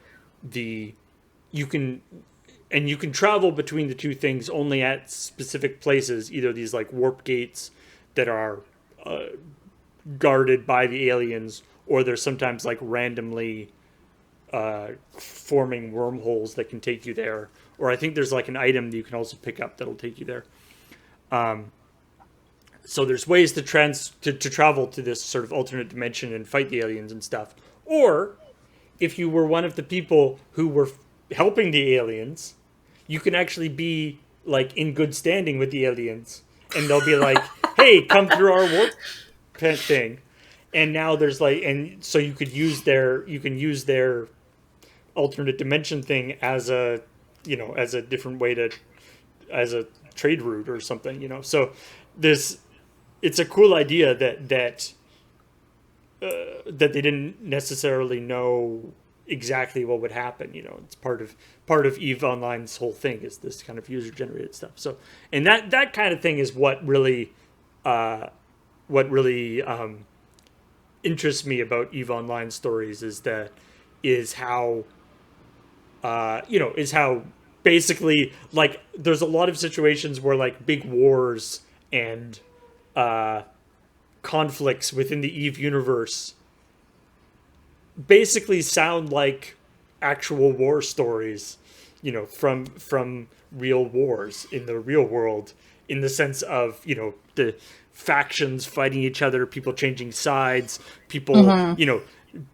you can travel between the two things only at specific places, either these like warp gates that are guarded by the aliens, or there's sometimes like randomly forming wormholes that can take you there. Or I think there's like an item that you can also pick up that'll take you there. So there's ways to travel to this sort of alternate dimension and fight the aliens and stuff. Or if you were one of the people who were helping the aliens, you can actually be like in good standing with the aliens, and they'll be like, "Hey, come through our warp thing." And now there's like, and so you can use their alternate dimension thing as a, you know, as a different way to, as a trade route or something, you know. So it's a cool idea that they didn't necessarily know exactly what would happen. You know, it's part of EVE Online's whole thing is this kind of user generated stuff. So, and that kind of thing is what really interests me about EVE Online stories is how basically, like, there's a lot of situations where like big wars and conflicts within the EVE universe basically sound like actual war stories, you know, from real wars in the real world, in the sense of, you know, the factions fighting each other, people changing sides, people, you know,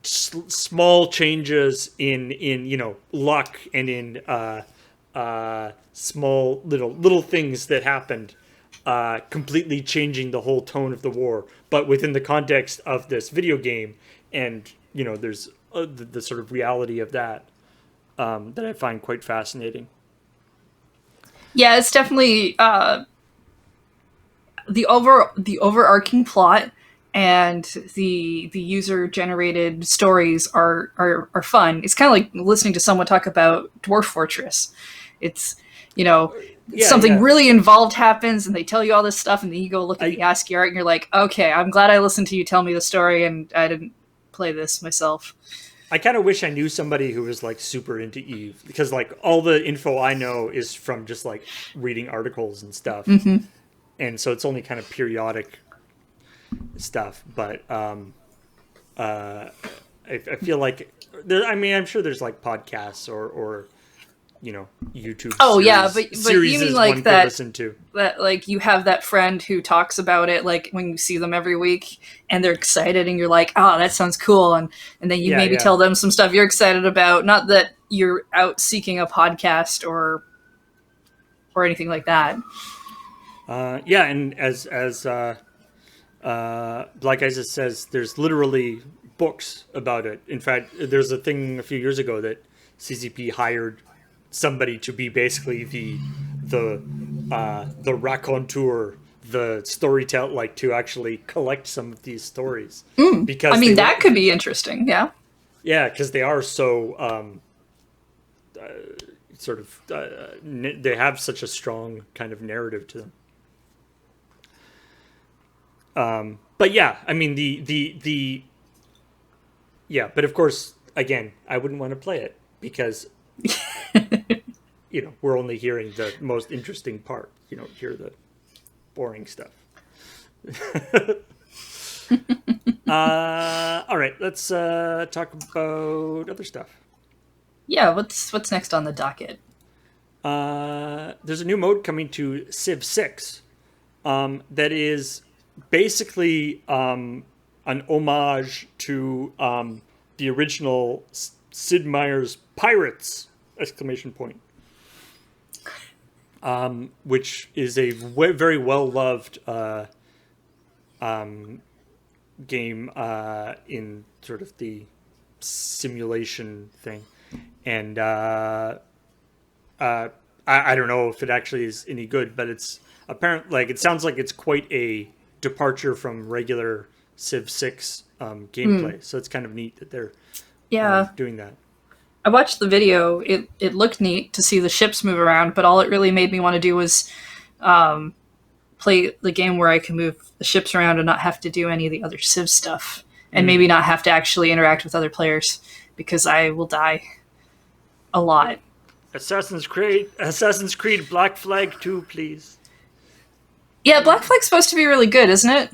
small changes in you know, luck and in small little things that happened, completely changing the whole tone of the war, but within the context of this video game. And you know, there's the sort of reality of that that I find quite fascinating. Yeah, it's definitely the overarching plot and the user generated stories are fun. It's kind of like listening to someone talk about Dwarf Fortress. It's, you know, something really involved happens and they tell you all this stuff, and then you go look at the ASCII art and you're like, okay, I'm glad I listened to you tell me the story and I didn't play this myself. I kind of wish I knew somebody who was like super into EVE, because like all the info I know is from just like reading articles and stuff. And so it's only kind of periodic stuff. But I feel like there, I mean, I'm sure there's like podcasts or you know, YouTube. Oh series, yeah, but you mean like that? Listen to that, like, you have that friend who talks about it, like when you see them every week and they're excited, and you're like, oh, that sounds cool, and then you maybe tell them some stuff you're excited about. Not that you're out seeking a podcast or anything like that. Yeah, and as Black Isis says, there's literally books about it. In fact, there's a thing a few years ago that CCP hired somebody to be basically the raconteur, the storyteller, like to actually collect some of these stories I because mean, that could be interesting. Yeah. yeah, because they are so sort of they have such a strong kind of narrative to them. But yeah, I mean the yeah, but of course, again, I wouldn't want to play it because we're only hearing the most interesting part. You don't hear the boring stuff. All right, let's talk about other stuff. Yeah. What's next on the docket? There's a new mode coming to Civ 6 that is basically an homage to the original Sid Meier's Pirates! Exclamation point. Which is a very well loved game in sort of the simulation thing, and I don't know if it actually is any good, but it's apparent. Like it sounds like it's quite a departure from regular Civ 6 gameplay. So it's kind of neat that they're Yeah. doing that. I watched the video. It looked neat to see the ships move around, but all it really made me want to do was play the game where I can move the ships around and not have to do any of the other Civ stuff, and maybe not have to actually interact with other players because I will die a lot. Assassin's Creed Black Flag 2, please. Yeah, Black Flag's supposed to be really good, isn't it?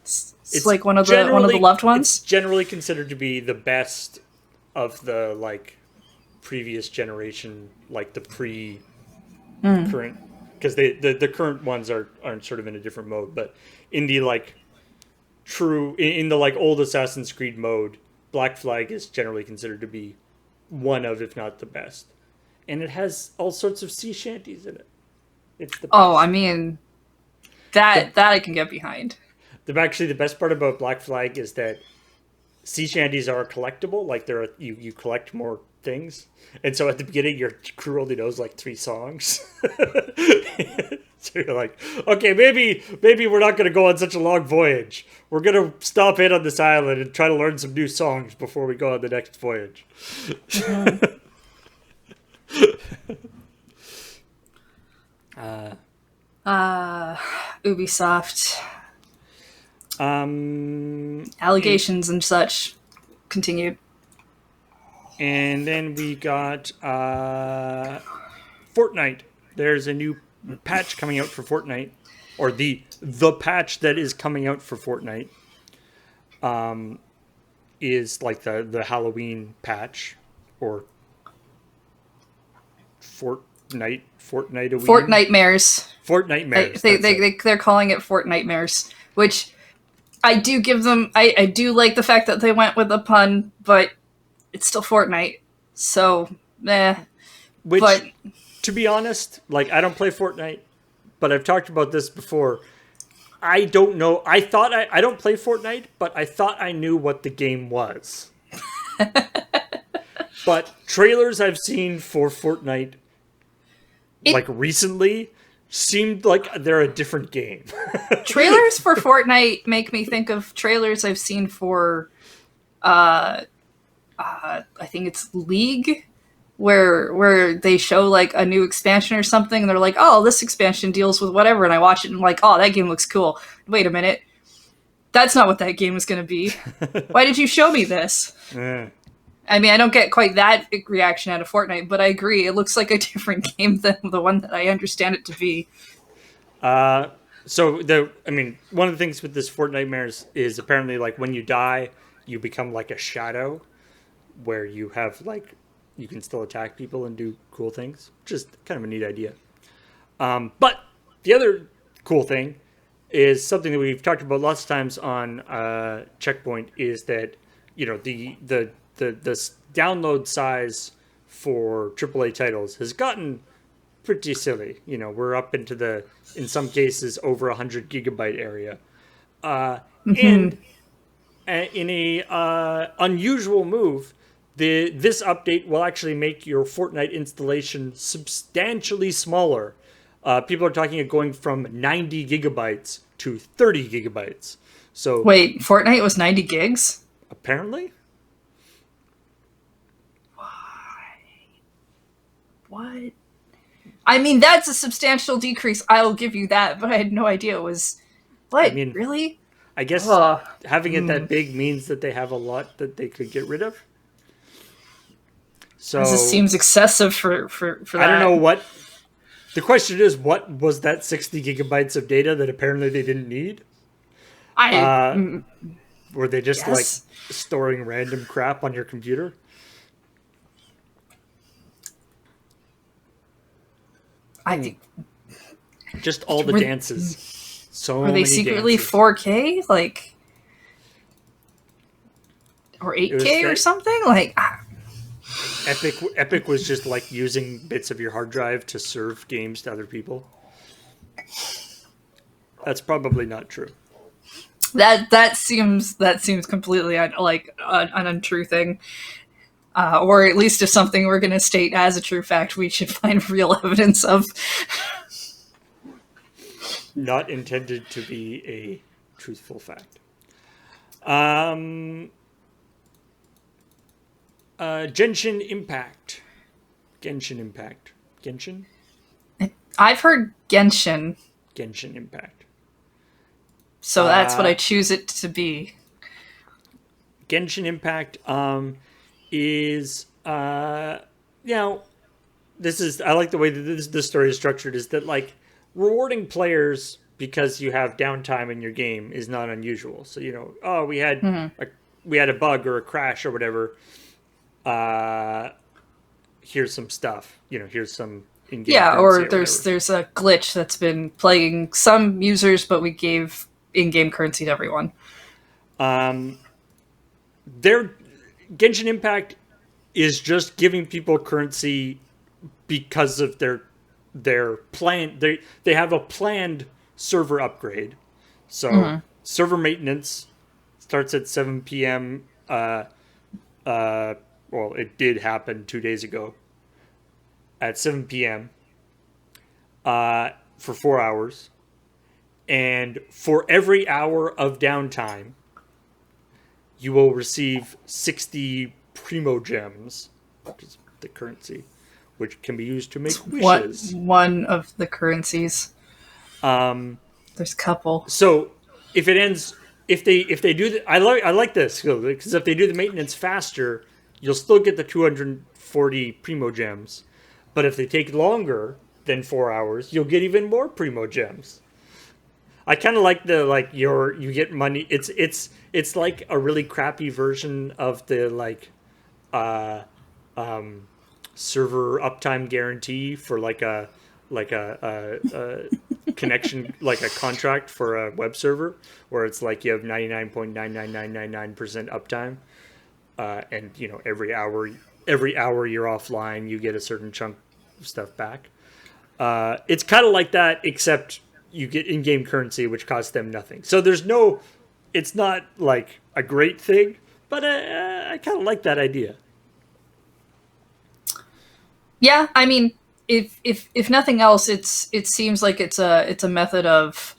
It's like one of the loved ones. It's generally considered to be the best of the like previous generation, like the current, because the current ones aren't sort of in a different mode, but in the like in the like old Assassin's Creed mode, Black Flag is generally considered to be one of, if not the best, and it has all sorts of sea shanties in it. It's the best. Oh, I mean, that I can get behind. Actually, the best part about Black Flag is that sea shanties are collectible. Like you collect more things, and so at the beginning, your crew only knows like 3 songs. So you're like, okay, maybe we're not going to go on such a long voyage. We're going to stop in on this island and try to learn some new songs before we go on the next voyage. Ubisoft. Allegations and such continued. And then we got Fortnite. There's a new patch coming out for Fortnite, or the patch that is coming out for Fortnite. Is like the Halloween patch, or Fortnite a week. Fortnitemares. Fortnitemares. They're calling it Fortnitemares, which I do give them. I do like the fact that they went with a pun, but it's still Fortnite, so Which, but, to be honest, like I don't play Fortnite, but I've talked about this before. I don't know. I thought I don't play Fortnite, but I thought I knew what the game was. But trailers I've seen for Fortnite, like recently, seemed like they're a different game. Trailers for Fortnite make me think of trailers I've seen for, I think it's League, where they show like a new expansion or something, and they're like, "Oh, this expansion deals with whatever," and I watch it and I'm like, "Oh, that game looks cool." Wait a minute, that's not what that game was going to be. Why did you show me this? I mean, I don't get quite that reaction out of Fortnite, but I agree, it looks like a different game than the one that I understand it to be. So one of the things with this Fortnitemares is apparently like when you die, you become like a shadow, where you have like you can still attack people and do cool things. Just kind of a neat idea. But the other cool thing is something that we've talked about lots of times on CheckPoint is that the download size for AAA titles has gotten pretty silly. We're up into in some cases over 100 gigabyte area, and in a unusual move, this update will actually make your Fortnite installation substantially smaller. People are talking of going from 90 gigabytes to 30 gigabytes. So Wait, Fortnite was 90 gigs? apparently, What? I mean, that's a substantial decrease. I'll give you that, but I had no idea it was. I What? mean, Really? I guess Ugh. having it that big means that they have a lot that they could get rid of. So This seems excessive for that. I don't know what. The question is, what was that 60 gigabytes of data that apparently they didn't need? Were they just like Yes. storing random crap on your computer? I think. Just all the Were- dances. So Were they many secretly dances. 4K? Like. Or was 8K or that- something? Like. Epic was just like using bits of your hard drive to serve games to other people. That's probably not true. That seems completely an untrue thing, or at least if something we're going to state as a true fact, we should find real evidence of. Not intended to be a truthful fact. Genshin Impact. Genshin I've heard Genshin, Impact. so that's what I choose it to be. Genshin Impact is this is, I like the way that this story is structured, is that like rewarding players because you have downtime in your game is not unusual. So we had a bug or a crash or whatever. Here's some stuff. Here's some in-game Yeah, or currency there's a glitch that's been plaguing some users, but we gave in-game currency to everyone. Their Genshin Impact is just giving people currency because of their plan. They have a planned server upgrade. So server maintenance starts at 7 p.m. Well, it did happen 2 days ago at 7 p.m. For 4 hours. And for every hour of downtime, you will receive 60 Primo Gems, which is the currency, which can be used to make wishes. One of the currencies. There's a couple. So if it ends, if they do the, I like this because if they do the maintenance faster, you'll still get the 240 Primo Gems, but if they take longer than 4 hours, you'll get even more Primo Gems. I kind of like you get money. It's like a really crappy version of the server uptime guarantee for like a connection, like a contract for a web server, where it's like you have 99.99999% uptime, and every hour you're offline, you get a certain chunk of stuff back. It's kind of like that, except you get in-game currency, which costs them nothing. So it's not like a great thing, but I kind of like that idea. Yeah, I mean, if nothing else, it seems like it's a method of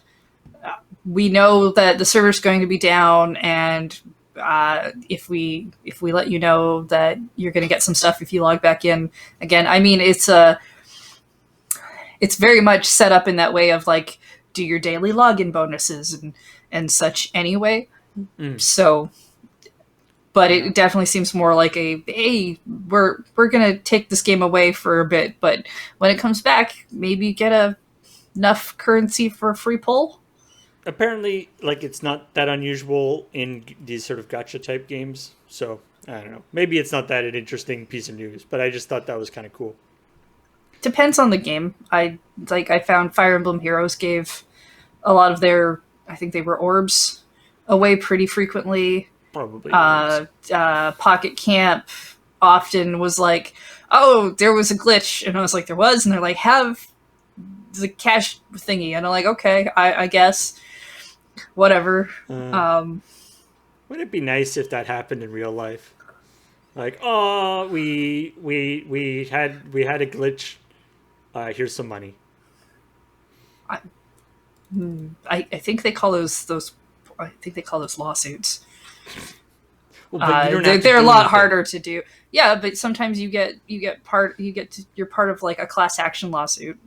we know that the server's going to be down, and if we let you know that you're going to get some stuff if you log back in again. I mean, it's very much set up in that way of like do your daily login bonuses and such anyway. So, but it definitely seems more like hey, we're gonna take this game away for a bit, but when it comes back, maybe get enough currency for a free pull. Apparently, like, it's not that unusual in these sort of gacha type games. So I don't know. Maybe it's not that an interesting piece of news, but I just thought that was kind of cool. Depends on the game. I found Fire Emblem Heroes gave a lot of their, I think they were orbs, away pretty frequently. Probably. Pocket Camp often was like, oh, there was a glitch, and I was like, there was, and they're like, have the cash thingy, and I'm like, okay, I guess, whatever. Wouldn't it be nice if that happened in real life? Like, oh, we had a glitch. Here's some money. I think they call those. I think they call those lawsuits. Well, but you don't have to They're a do lot anything. harder to do. Yeah, but sometimes you're part of like a class action lawsuit.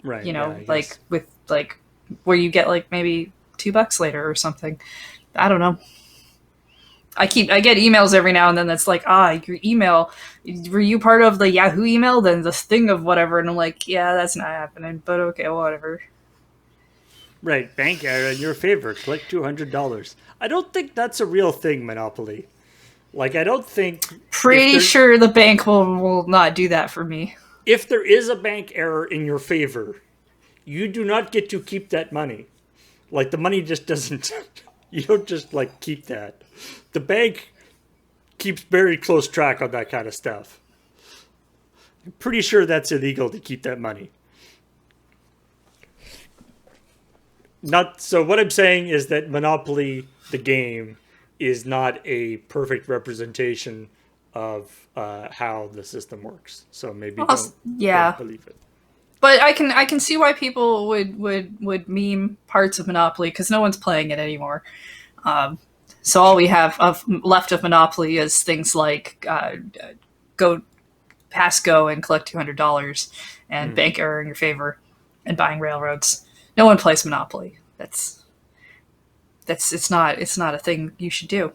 Right. You Yeah, know, I like guess. with like where you get like maybe $2 later or something. I don't know. I get emails every now and then that's like, your email, were you part of the Yahoo email? Then this thing of whatever, and I'm like, yeah, that's not happening, but okay, whatever. Right. Bank error in your favor. Collect $200. I don't think that's a real thing, Monopoly. Like, I don't think if Pretty there sure the bank will not do that for me. if there is a bank error in your favor, you do not get to keep that money. Like, the money just doesn't. You don't just like keep that. The bank keeps very close track on that kind of stuff. I'm pretty sure that's illegal to keep that money. Not so. What I'm saying is that Monopoly, the game, is not a perfect representation of how the system works. So maybe don't Yeah, believe it. but I can see why people would meme parts of Monopoly because no one's playing it anymore. Um, so all we have of left of Monopoly is things like go pass go and collect $200 and Mm. bank error in your favor and buying railroads. No one plays Monopoly. That's it's not a thing you should do.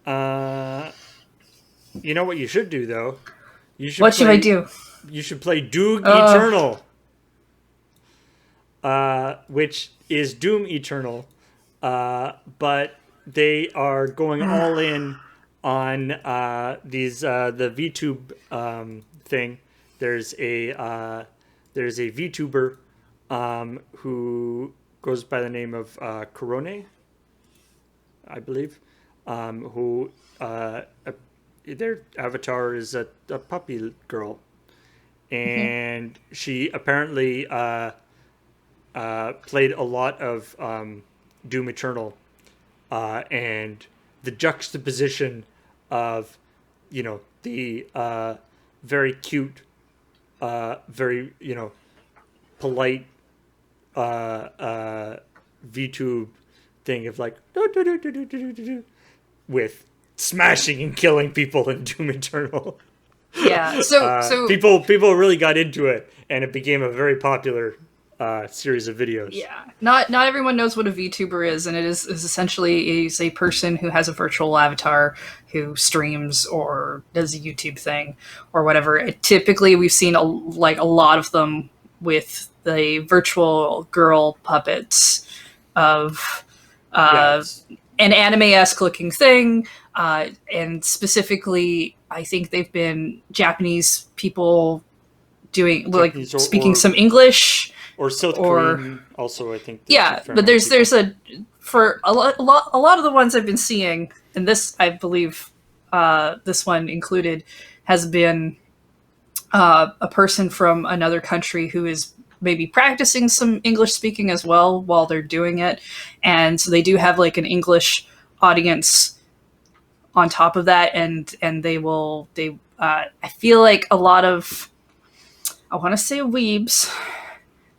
Uh, you know what you should do though? You should What should I play. do? You should play Doom Uh, Eternal, which is Doom Eternal, but they are going all in on these the VTube thing. There's a VTuber who goes by the name of Corone, I believe, who their avatar is a puppy girl, and she apparently played a lot of Doom Eternal, and the juxtaposition of, the very cute, very polite VTube thing of like with smashing and killing people in Doom Eternal. yeah. So People really got into it, and it became a very popular series of videos. yeah, not everyone knows what a VTuber is, and it is essentially is a person who has a virtual avatar who streams or does a YouTube thing or whatever. Typically, we've seen a lot of them with the virtual girl puppets of Yeah, an anime-esque looking thing, and specifically, I think they've been Japanese people doing Japanese speaking some English or South or Korean. Also, I think there's a yeah, fair but amount of there's people. a for a lot of the ones I've been seeing, and this I believe this one included has been a person from another country who is maybe practicing some English speaking as well while they're doing it, and so they do have like an English audience on top of that, and they I feel like a lot of I want to say weebs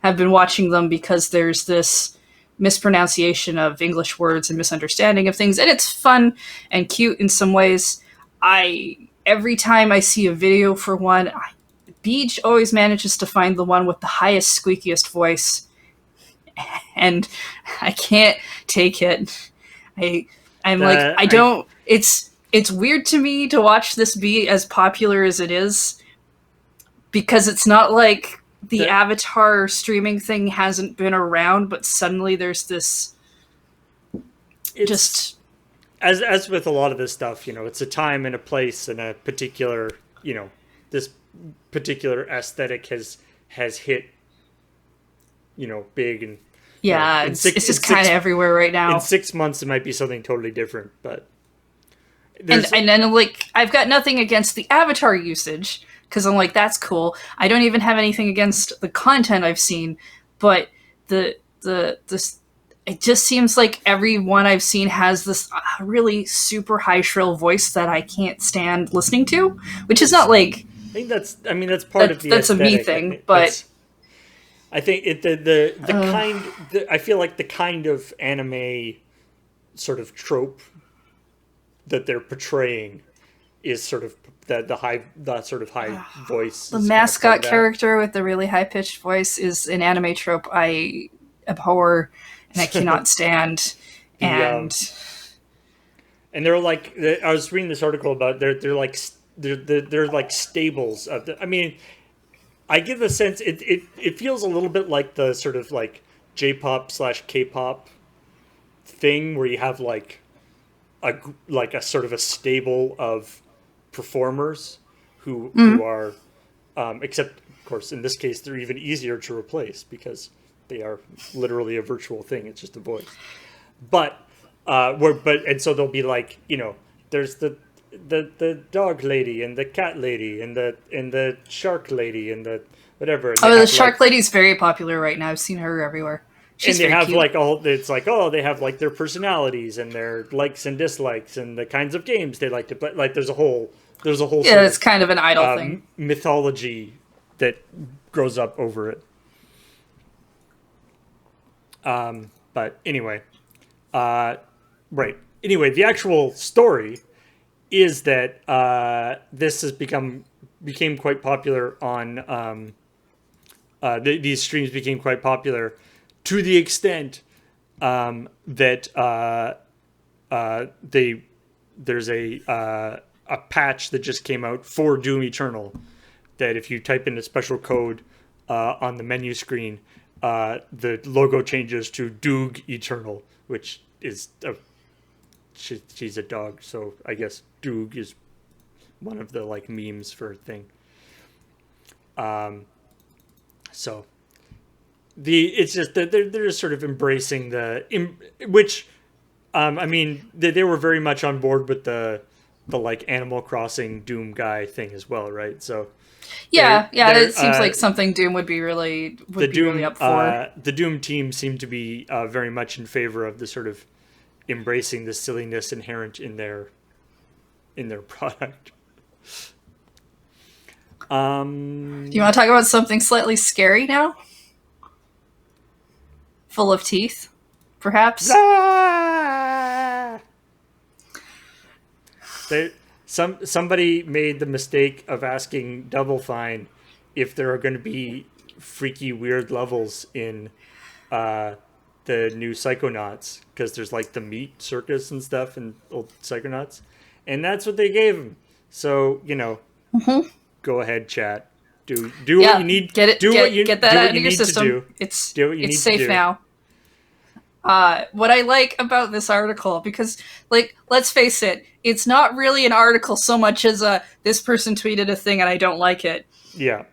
have been watching them because there's this mispronunciation of English words and misunderstanding of things, and it's fun and cute in some ways. I every time I see a video for one, Beach always manages to find the one with the highest, squeakiest voice, and I can't take it. I'm like The I I don't. It's weird to me to watch this be as popular as it is because it's not like the the Avatar streaming thing hasn't been around, but suddenly there's this it's just as with a lot of this stuff. It's a time and a place and a particular, this particular aesthetic has hit, big, and yeah, in it's six in just kind of six everywhere right in now. 6 months it might be something totally different, but And there's and then like I've got nothing against the Avatar usage because I'm like that's cool. I don't even have anything against the content I've seen, but the it just seems like everyone I've seen has this really super high shrill voice that I can't stand listening to, which is not like I think that's part of the that's a me aesthetic. I thing, think but the kind I feel like the kind of anime sort of trope that they're portraying is sort of the sort of high voice the is kind of part of mascot that. character with the really high pitched voice is an anime trope I abhor and I cannot stand. The And and they're like I was reading this article about they're like stables of I mean, I get the sense it feels a little bit like the sort of like J-pop slash K-pop thing where you have like a sort of a stable of performers who are except of course in this case they're even easier to replace because they are literally a virtual thing. It's just a voice. But and so they'll be like, there's the dog lady and the cat lady and the shark lady and the whatever. And oh, the shark lady's very popular right now. I've seen her everywhere. She's they very have cute. like all it's like they have like their personalities and their likes and dislikes and the kinds of games they like to play. Like there's a whole Yeah, sort it's of kind of an idol thing. mythology that grows up over it. But anyway, right. Anyway, the actual story is that this has became quite popular on these streams became quite popular to the extent that there's a patch that just came out for Doom Eternal that if you type in a special code on the menu screen, the logo changes to Doog Eternal, which is she's a dog, so I guess Doog is one of the like memes for a thing. So it's just that they're just sort of embracing which I mean they were very much on board with the like Animal Crossing Doom guy thing as well, right? So Yeah, it seems like something Doom would be really up for. The Doom team seemed to be very much in favor of the sort of embracing the silliness inherent in their product. Do you want to talk about something slightly scary now? Full of teeth, perhaps? Somebody made the mistake of asking Double Fine if there are going to be freaky, weird levels in the new Psychonauts, because there's like the meat circus and stuff in old Psychonauts, and that's what they gave him. So go ahead, chat. Do what you need. Get that out of your system. It's safe now. What I like about this article, because let's face it, it's not really an article so much as this person tweeted a thing and I don't like it. Yeah.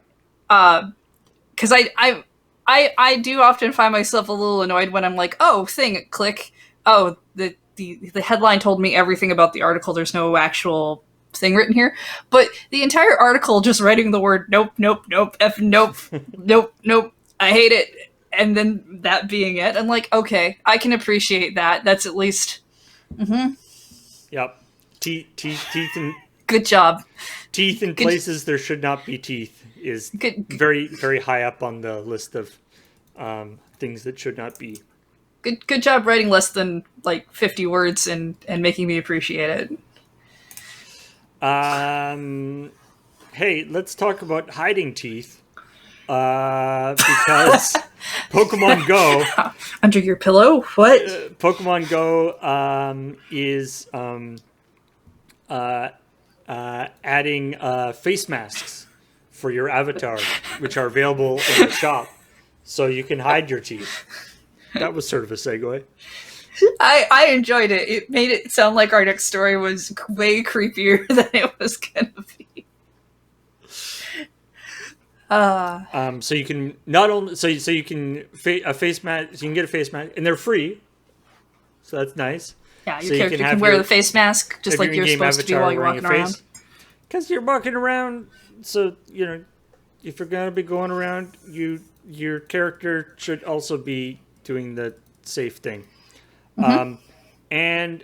Because I do often find myself a little annoyed when I'm like, oh, thing, click. Oh, the headline told me everything about the article. There's no actual thing written here. But the entire article just writing the word nope, nope, nope, F nope, nope, nope, I hate it. And then that being it, I'm like, okay, I can appreciate that. That's at least... Mm-hmm. Yep. Teeth and... Good job. Teeth in places there should not be teeth is very, very high up on the list of things that should not be. Good job writing less than 50 words and making me appreciate it. Hey, let's talk about hiding teeth. Because Pokemon Go under your pillow. What? Pokemon Go is adding face masks for your avatar, which are available in the shop, so you can hide your teeth. That was sort of a segue. I enjoyed it. It made it sound like our next story was way creepier than it was gonna be. So you can not only so you can a face mask. You can get a face mask, and they're free. So that's nice. Yeah, your character can wear the face mask just like you're supposed to be while you're walking around. Because you're walking around, so if you're gonna be going around, your character should also be doing the safe thing. Mm-hmm. And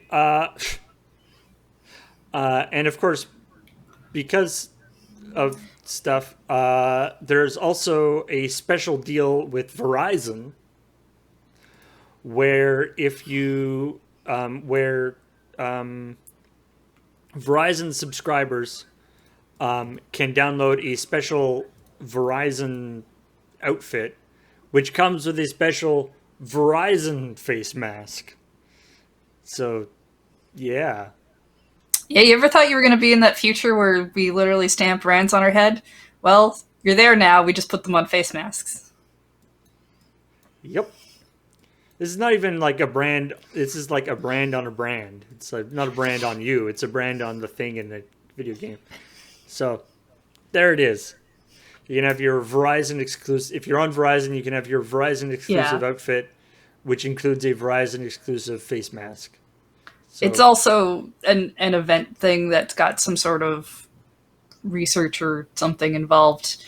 and of course, because of stuff, there's also a special deal with Verizon where if you where Verizon subscribers can download a special Verizon outfit, which comes with a special Verizon face mask. So, yeah. Yeah, you ever thought you were going to be in that future where we literally stamp brands on our head? Well, you're there now. We just put them on face masks. Yep. This is not even like a brand. This is like a brand on a brand. It's like not a brand on you. It's a brand on the thing in the video game. So, there it is. You can have your Verizon exclusive. If you're on Verizon, you can have your Verizon Yeah. exclusive outfit, which includes a Verizon exclusive face mask. It's So, also an event thing that's got some sort of research or something involved.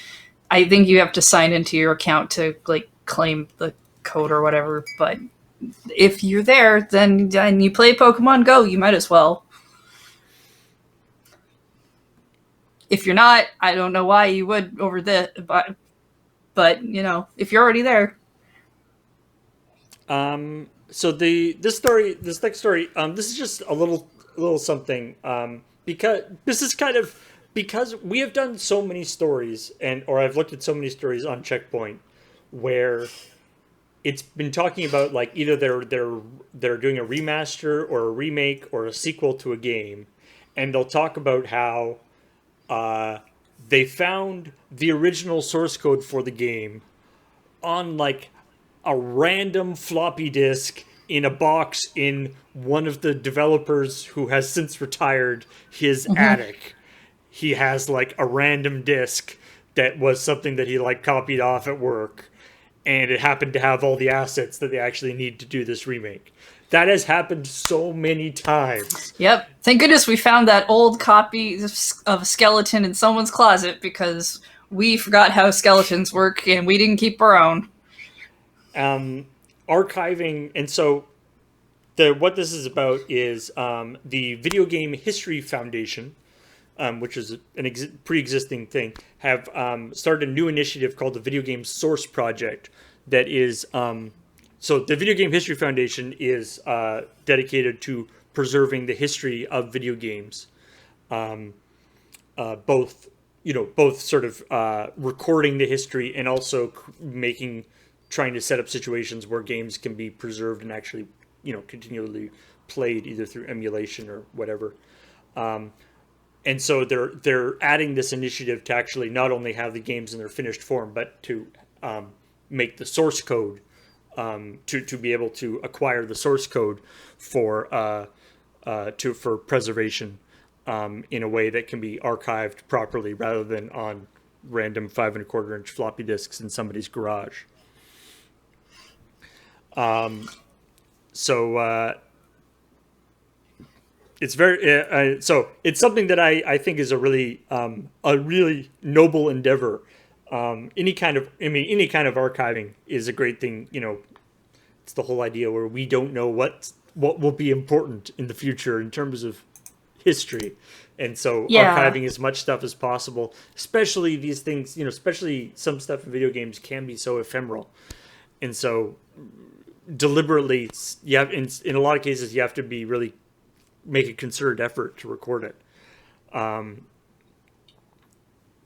I think you have to sign into your account to like claim the code or whatever, but if you're there, then and you play Pokemon Go, you might as well. If you're not, I don't know why you would over this, but you know, if you're already there. so this next story, this is just a little something, because this is kind of because we have done so many stories, or I've looked at so many stories on Checkpoint where it's been talking about like either they're doing a remaster or a remake or a sequel to a game, and they'll talk about how uh, they found the original source code for the game on like a random floppy disk in a box in one of the developers who has since retired his Mm-hmm. attic. He has like a random disk that was something that he like copied off at work, and it happened to have all the assets that they actually need to do this remake. That has happened so many times. Yep. Thank goodness we found that old copy of a skeleton in someone's closet because we forgot how skeletons work and we didn't keep our own. Um, Archiving, and so the what this is about is the Video Game History Foundation, which is pre-existing thing, have started a new initiative called the Video Game Source Project. That is, so the Video Game History Foundation is dedicated to preserving the history of video games, both both sort of recording the history and also making trying to set up situations where games can be preserved and actually continually played either through emulation or whatever. And so they're adding this initiative to actually not only have the games in their finished form, but to make the source code, to be able to acquire the source code for for preservation, in a way that can be archived properly rather than on random 5 1/4 inch floppy disks in somebody's garage. So it's very so it's something that I think is a really noble endeavor. Any kind of archiving is a great thing. It's the whole idea where we don't know what will be important in the future in terms of history, and so Yeah. archiving as much stuff as possible. Especially these things, especially some stuff in video games can be so ephemeral, and so deliberately, in a lot of cases you have to be really make a concerted effort to record it. Well,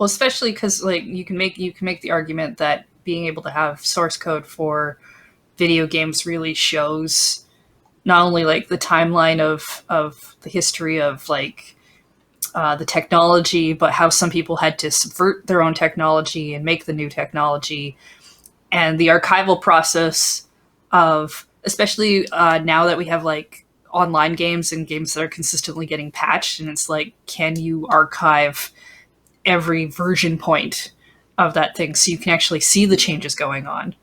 especially because like you can make the argument that being able to have source code for video games really shows not only like the timeline of the history of like the technology, but how some people had to subvert their own technology and make the new technology, and the archival process of especially now that we have like online games and games that are consistently getting patched, and it's like, can you archive every version point of that thing so you can actually see the changes going on?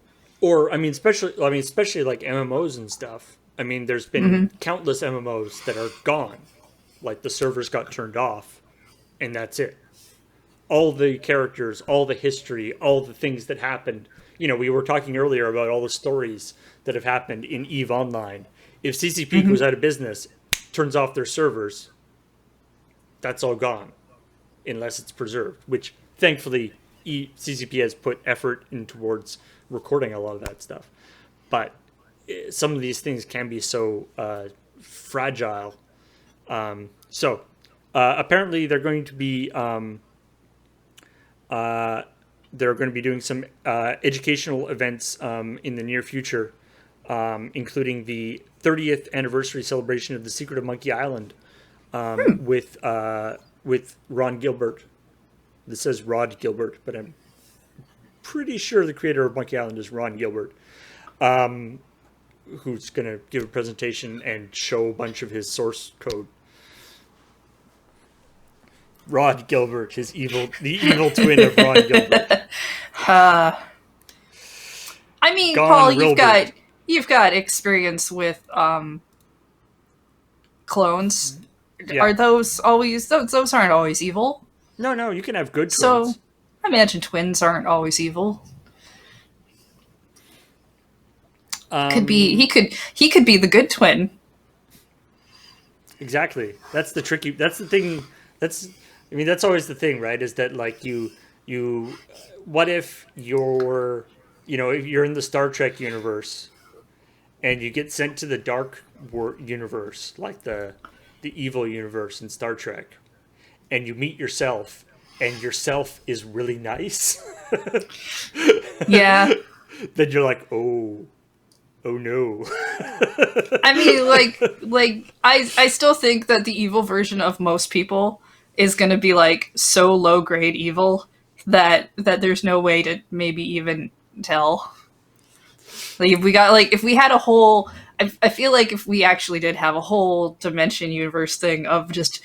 Or especially like MMOs and stuff. I mean, there's been Mm-hmm. countless MMOs that are gone, like the servers got turned off, and that's it. All the characters, all the history, all the things that happened. we were talking earlier about all the stories that have happened in EVE Online. If CCP goes out of business, turns off their servers, that's all gone, unless it's preserved. Which thankfully, CCP has put effort in towards recording a lot of that stuff. But some of these things can be so fragile. So apparently, they're going to be doing some educational events in the near future, including the 30th anniversary celebration of the Secret of Monkey Island with Ron Gilbert. This says Rod Gilbert, but I'm pretty sure the creator of Monkey Island is Ron Gilbert, who's going to give a presentation and show a bunch of his source code. Rod Gilbert, the evil twin of Ron Gilbert. I mean, Gone Paul, Rilbert. you've got experience with clones. Yeah. Are those always those aren't always evil? No, you can have good So twins. I imagine twins aren't always evil. Could be he could be the good twin. Exactly. That's the thing. That's always the thing, right? Is that like what if you're, if you're in the Star Trek universe and you get sent to the dark universe, like the evil universe in Star Trek, and you meet yourself, and yourself is really nice. Yeah. Then you're like, oh no. I mean, I still think that the evil version of most people is going to be like so low grade evil that there's no way to maybe even tell. Like if we had a whole, I feel like if we actually did have a whole dimension universe thing of just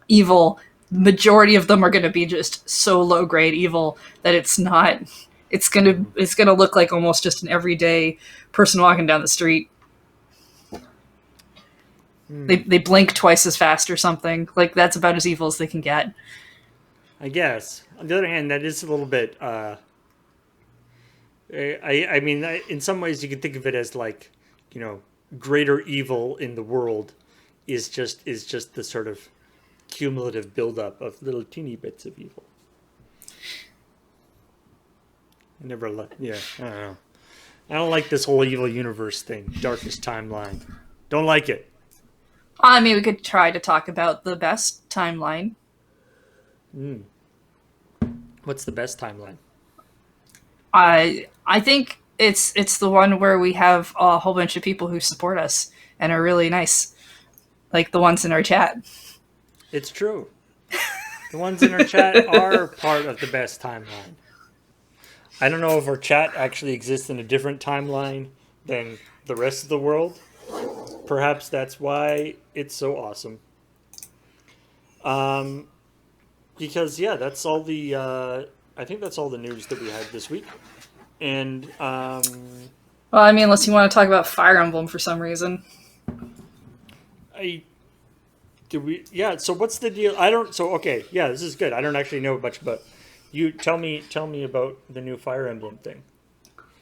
evil, majority of them are going to be just so low grade evil that it's not. It's gonna look like almost just an everyday person walking down the street. They blink twice as fast or something. Like that's about as evil as they can get. I guess. On the other hand, that is a little bit. I mean, in some ways, you can think of it as like, greater evil in the world is just the sort of cumulative buildup of little teeny bits of evil. I don't know. I don't like this whole evil universe thing. Darkest timeline. Don't like it. I mean, we could try to talk about the best timeline. What's the best timeline? I think it's the one where we have a whole bunch of people who support us and are really nice, like the ones in our chat. It's true. The ones in our chat are part of the best timeline. I don't know if our chat actually exists in a different timeline than the rest of the world. Perhaps that's why it's so awesome. Because that's all the. I think that's all the news that we had this week. And Well, I mean, unless you want to talk about Fire Emblem for some reason. So what's the deal? Okay. Yeah, this is good. I don't actually know much about. You tell me about the new Fire Emblem thing.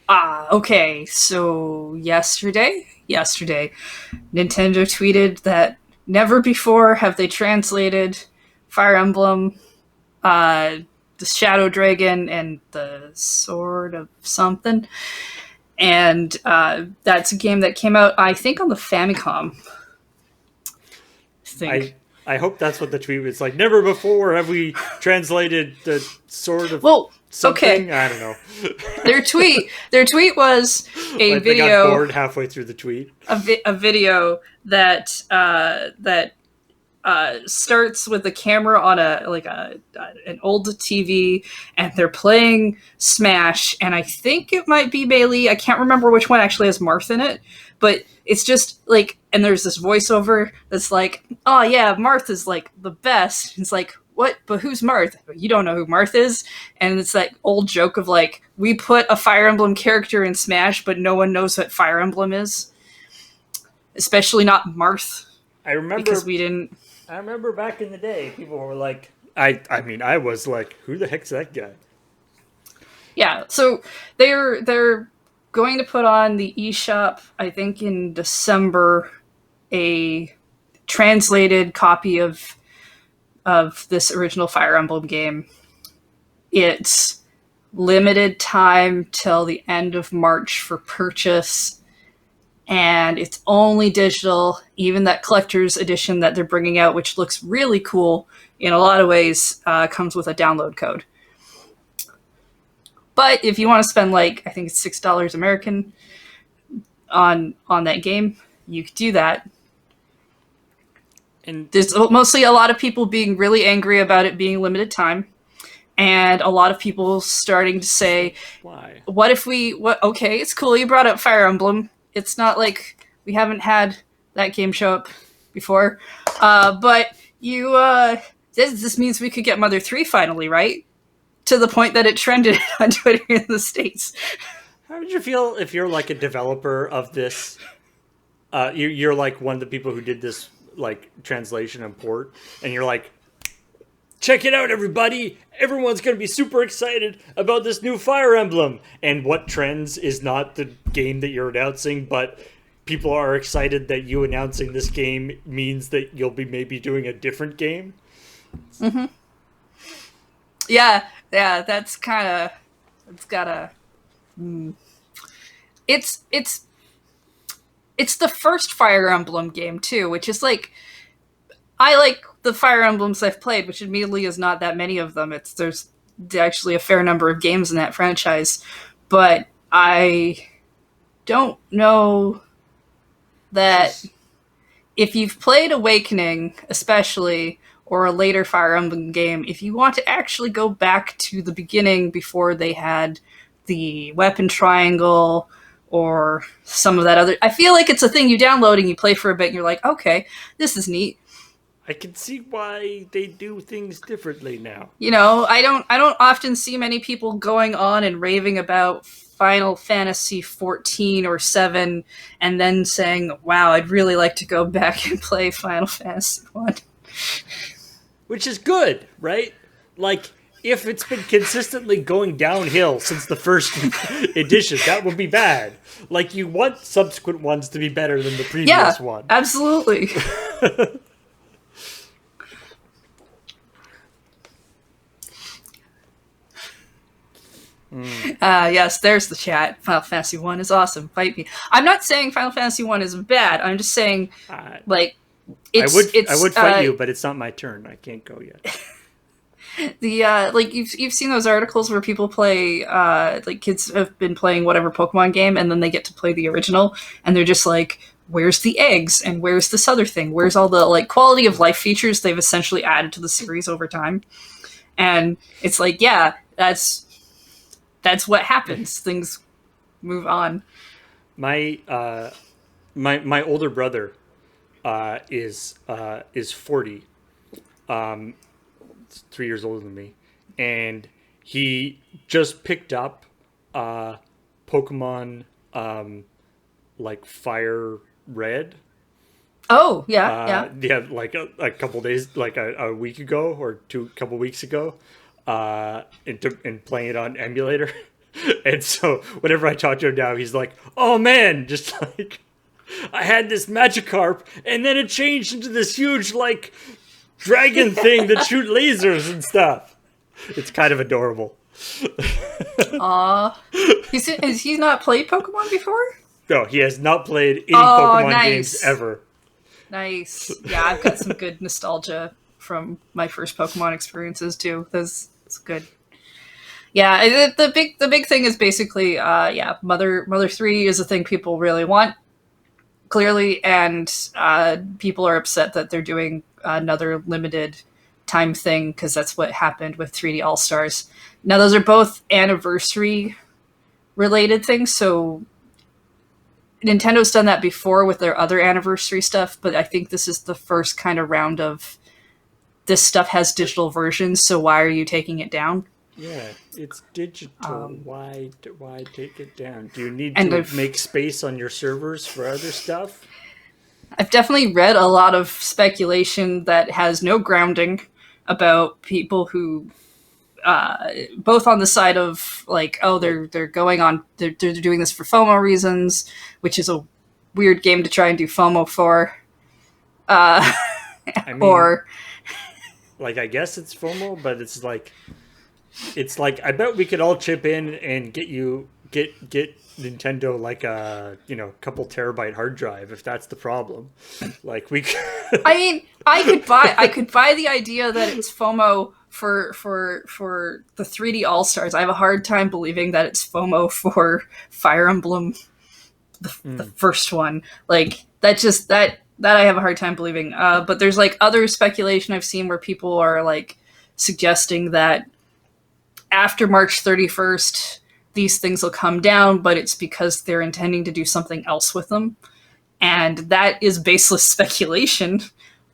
Okay. So yesterday, Nintendo tweeted that never before have they translated Fire Emblem, the Shadow Dragon, and the Sword of something. And that's a game that came out, I think, on the Famicom. I hope that's what the tweet was like. Never before have we translated the Sword of something. Okay. I don't know. Their tweet was a like video. They got bored halfway through the tweet. A video that starts with the camera on an old TV, and they're playing Smash, and I think it might be Melee. I can't remember which one actually has Marth in it, but it's just like, and there's this voiceover that's like, oh yeah, Marth is like the best. It's like, what? But who's Marth? You don't know who Marth is? And it's that old joke of like, we put a Fire Emblem character in Smash, but no one knows what Fire Emblem is. Especially not Marth. I remember because we didn't. I remember back in the day, people were like, I mean, I was like, who the heck's that guy? Yeah, so they're going to put on the eShop, I think in December, a translated copy of this original Fire Emblem game. It's limited time till the end of March for purchase, and it's only digital. Even that collector's edition that they're bringing out, which looks really cool in a lot of ways, comes with a download code. But if you want to spend like I think it's $6 American on that game, you could do that. And There's mostly a lot of people being really angry about it being limited time, and a lot of people starting to say, why? "What if we? What? Okay, it's cool. You brought up Fire Emblem. It's not like we haven't had that game show up before, but you. This means we could get Mother 3 finally, right? To the point that it trended on Twitter in the States. How would you feel if you're like a developer of this? You're like one of the people who did this like translation and port, and you're like, check it out, everybody! Everyone's gonna be super excited about this new Fire Emblem. And what trends is not the game that you're announcing, but people are excited that you announcing this game means that you'll be maybe doing a different game. Mm-hmm. Yeah, that's kind of it's gotta. It's the first Fire Emblem game too, which is like I like the Fire Emblems I've played, which admittedly is not that many of them. There's actually a fair number of games in that franchise, but I don't know that if you've played Awakening, especially, or a later Fire Emblem game, if you want to actually go back to the beginning before they had the weapon triangle or some of that other, I feel like it's a thing you download and you play for a bit and you're like, okay, this is neat. I can see why they do things differently now. You know, I don't often see many people going on and raving about Final Fantasy 14 or 7 and then saying, wow, I'd really like to go back and play Final Fantasy 1. Which is good, right? Like, if it's been consistently going downhill since the first edition, that would be bad. Like, you want subsequent ones to be better than the previous one. Absolutely. Yes, there's the chat. Final Fantasy 1 is awesome. Fight me. I'm not saying Final Fantasy 1 is bad. I'm just saying, like, I would fight you, but it's not my turn. I can't go yet. The like you've seen those articles where people play like kids have been playing whatever Pokemon game and then they get to play the original and they're just like, where's the eggs and where's this other thing? Where's all the like quality of life features they've essentially added to the series over time? And it's like, yeah, that's what happens. Things move on. My my older brother is 40. 3 years older than me, and he just picked up Pokemon like Fire Red. Oh yeah. Like a couple days, like a week ago or couple weeks ago, and playing it on emulator. And so whenever I talk to him now, he's like, "Oh man, just like I had this Magikarp, and then it changed into this huge like dragon thing that shoot lasers and stuff." It's kind of adorable. Aw. Has he not played Pokemon before? No, he has not played any Pokemon games ever. Nice. Yeah, I've got some good nostalgia from my first Pokemon experiences too. It's good. Yeah, the big thing is basically Mother 3 is a thing people really want, clearly, and people are upset that they're doing another limited time thing because that's what happened with 3D All-Stars. Now those are both anniversary related things, so Nintendo's done that before with their other anniversary stuff, but I think this is the first kind of round of this stuff has digital versions, so why are you taking it down? Yeah, it's digital. Why take it down? Do you need to make space on your servers for other stuff? I've definitely read a lot of speculation that has no grounding about people who both on the side of like, oh, they're doing this for FOMO reasons, which is a weird game to try and do FOMO for. I mean, Or like, I guess it's FOMO, but it's like I bet we could all chip in and get Nintendo like a couple terabyte hard drive if that's the problem. Like we could... I mean, I could buy the idea that it's FOMO for the 3D All Stars. I have a hard time believing that it's FOMO for Fire Emblem, the first one. Like that I have a hard time believing. But there's like other speculation I've seen where people are like suggesting that after March 31st, these things will come down, but it's because they're intending to do something else with them. And that is baseless speculation.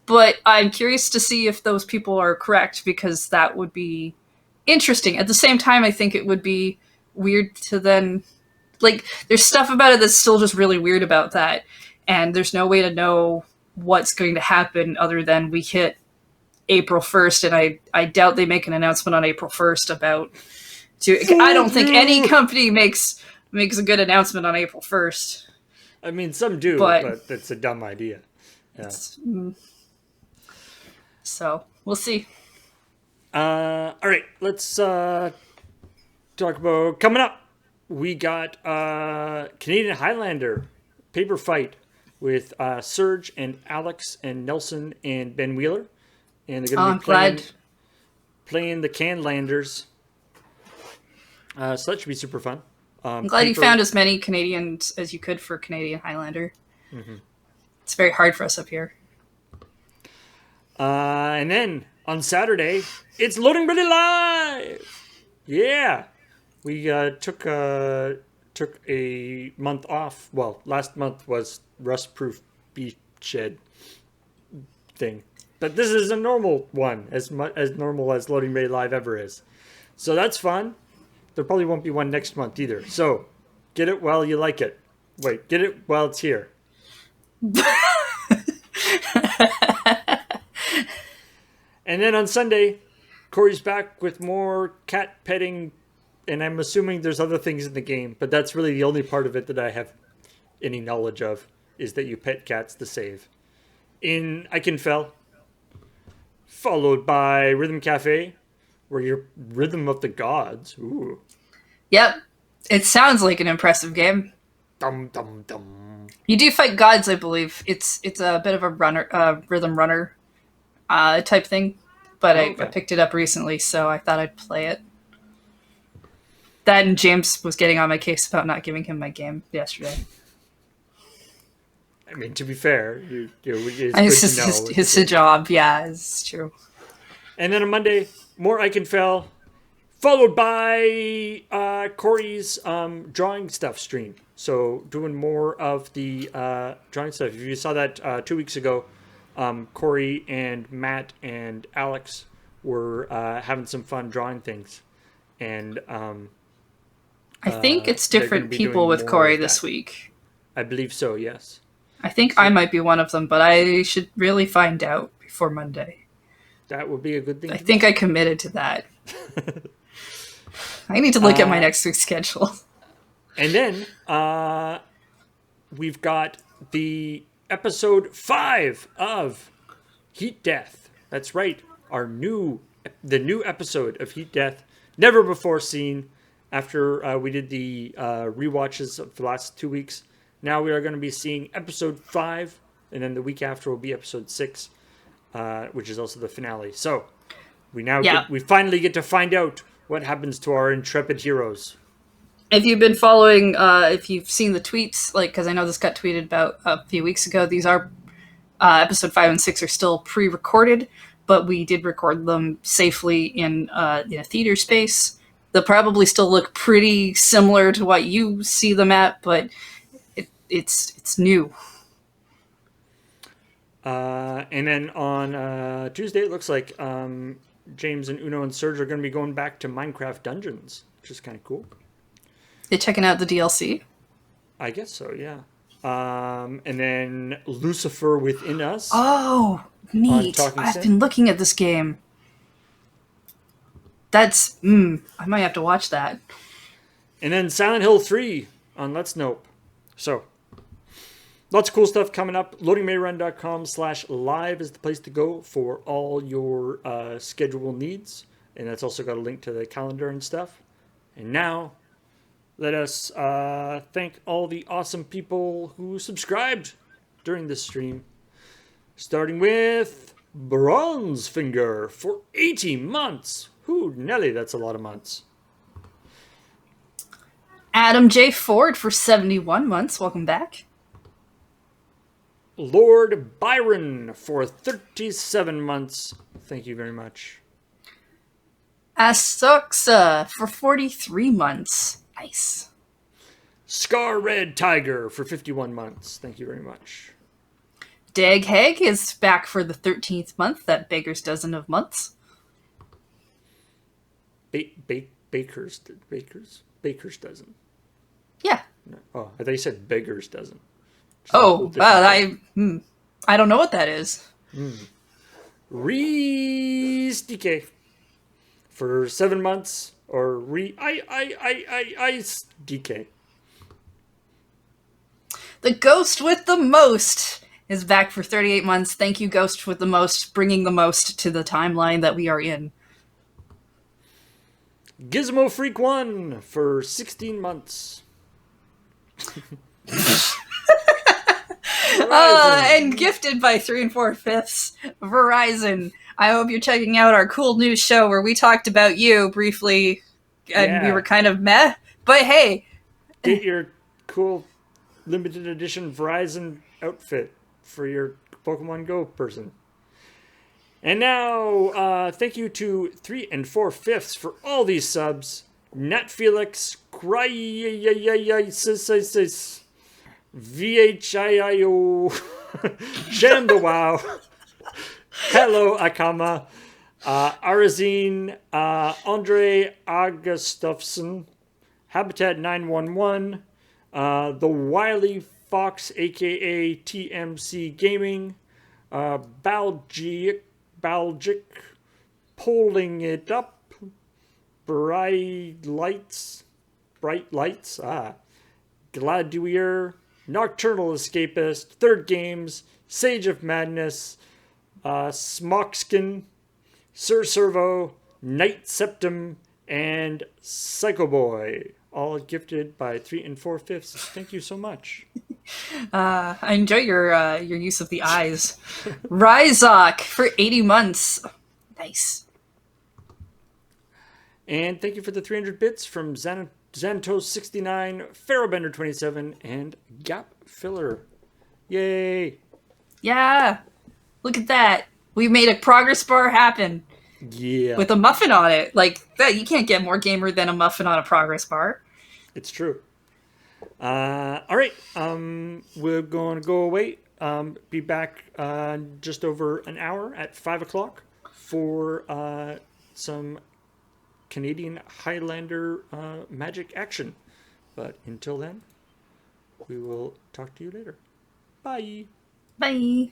But I'm curious to see if those people are correct, because that would be interesting. At the same time, I think it would be weird to then... Like, there's stuff about it that's still just really weird about that. And there's no way to know what's going to happen other than we hit April 1st, and I doubt they make an announcement on April 1st about... I don't think any company makes a good announcement on April 1st. I mean, some do, but it's a dumb idea. Yeah. So, we'll see. All right, let's talk about coming up. We got Canadian Highlander paper fight with Serge and Alex and Nelson and Ben Wheeler. And they're going to be playing the Canlanders. So that should be super fun. I'm glad you found as many Canadians as you could for Canadian Highlander. Mm-hmm. It's very hard for us up here. And then on Saturday, it's Loading Ready Live! Yeah! We took a month off. Well, last month was Rust-Proof Beach Shed thing. But this is a normal one, as normal as Loading Ready Live ever is. So that's fun. There probably won't be one next month either. So get it while you like it. Wait, get it while it's here. And then on Sunday, Corey's back with more cat petting. And I'm assuming there's other things in the game. But that's really the only part of it that I have any knowledge of, is that you pet cats to save. In Eichenfell, followed by Rhythm Cafe, where you're Rhythm of the Gods. Ooh. Yep. It sounds like an impressive game. Dum, dum, dum. You do fight gods, I believe. It's a bit of a rhythm runner type thing. But I picked it up recently, so I thought I'd play it. That and James was getting on my case about not giving him my game yesterday. I mean, to be fair, it's his job. Yeah, it's true. And then on Monday, more Eichenfell, followed by Corey's drawing stuff stream. So doing more of the drawing stuff. If you saw that 2 weeks ago, Corey and Matt and Alex were having some fun drawing things. And I think it's different people with Corey this week. I believe so, yes. I think I might be one of them, but I should really find out before Monday. That would be a good thing. I think I committed to that. I need to look at my next week's schedule. And then we've got the episode 5 of Heat Death. That's right. The new episode of Heat Death, never before seen. After we did the rewatches of the last 2 weeks, now we are going to be seeing episode 5, and then the week after will be episode 6, which is also the finale. So we finally get to find out what happens to our intrepid heroes. If you've been following, if you've seen the tweets, because I know this got tweeted about a few weeks ago, these are episode 5 and 6 are still pre-recorded, but we did record them safely in a theater space. They'll probably still look pretty similar to what you see them at, but it's new. And then on Tuesday, it looks like James and Uno and Serge are going to be going back to Minecraft Dungeons, which is kind of cool. They're checking out the DLC? I guess so, yeah. And then Lucifer Within Us. Oh, neat. I've been looking at this game. That's I might have to watch that. And then Silent Hill 3 on Let's Nope. So, lots of cool stuff coming up. LoadingMayRun.com/live is the place to go for all your schedule needs. And that's also got a link to the calendar and stuff. And now, let us thank all the awesome people who subscribed during this stream. Starting with Bronzefinger for 80 months. Whoo, Nelly, that's a lot of months. Adam J. Ford for 71 months. Welcome back. Lord Byron for 37 months. Thank you very much. Asoxa for 43 months. Nice. Scar Red Tiger for 51 months. Thank you very much. Dag Hag is back for the 13th month, that Baker's dozen of months. Baker's dozen. Yeah. No. Oh, I thought you said beggars dozen. Oh, I don't know what that is. Reese DK for 7 months, or Ice DK. The Ghost with the Most is back for 38 months. Thank you, Ghost with the Most, bringing the most to the timeline that we are in. Gizmo Freak 1 for 16 months. And gifted by 3 4/5 Verizon. I hope you're checking out our cool new show where we talked about you briefly, and we were kind of meh. But hey, get your cool limited edition Verizon outfit for your Pokemon Go person. And now, thank you to 3 4/5 for all these subs. Nat Felix, Crysis, VHIIO, Sham the Wow, Hello Akama, Arazine, Andre Augustufson, Habitat 911, The Wily Fox, aka TMC Gaming, Balgic, Pulling It Up, Bright Lights, Gladuier, Nocturnal Escapist, Third Games, Sage of Madness, Smokskin, Sir Servo, Night Septum, and Psycho Boy, all gifted by 3 4/5. Thank you so much. I enjoy your use of the eyes. Ryzok for 80 months. Nice. And thank you for the 300 bits from Xantos69, Ferrobender27, and Gap Filler. Yay! Yeah. Look at that. We made a progress bar happen. Yeah. With a muffin on it. Like, that, you can't get more gamer than a muffin on a progress bar. It's true. All right. We're going to go away. Be back just over an hour at 5 o'clock for some Canadian Highlander magic action. But until then, we will talk to you later. Bye. Bye.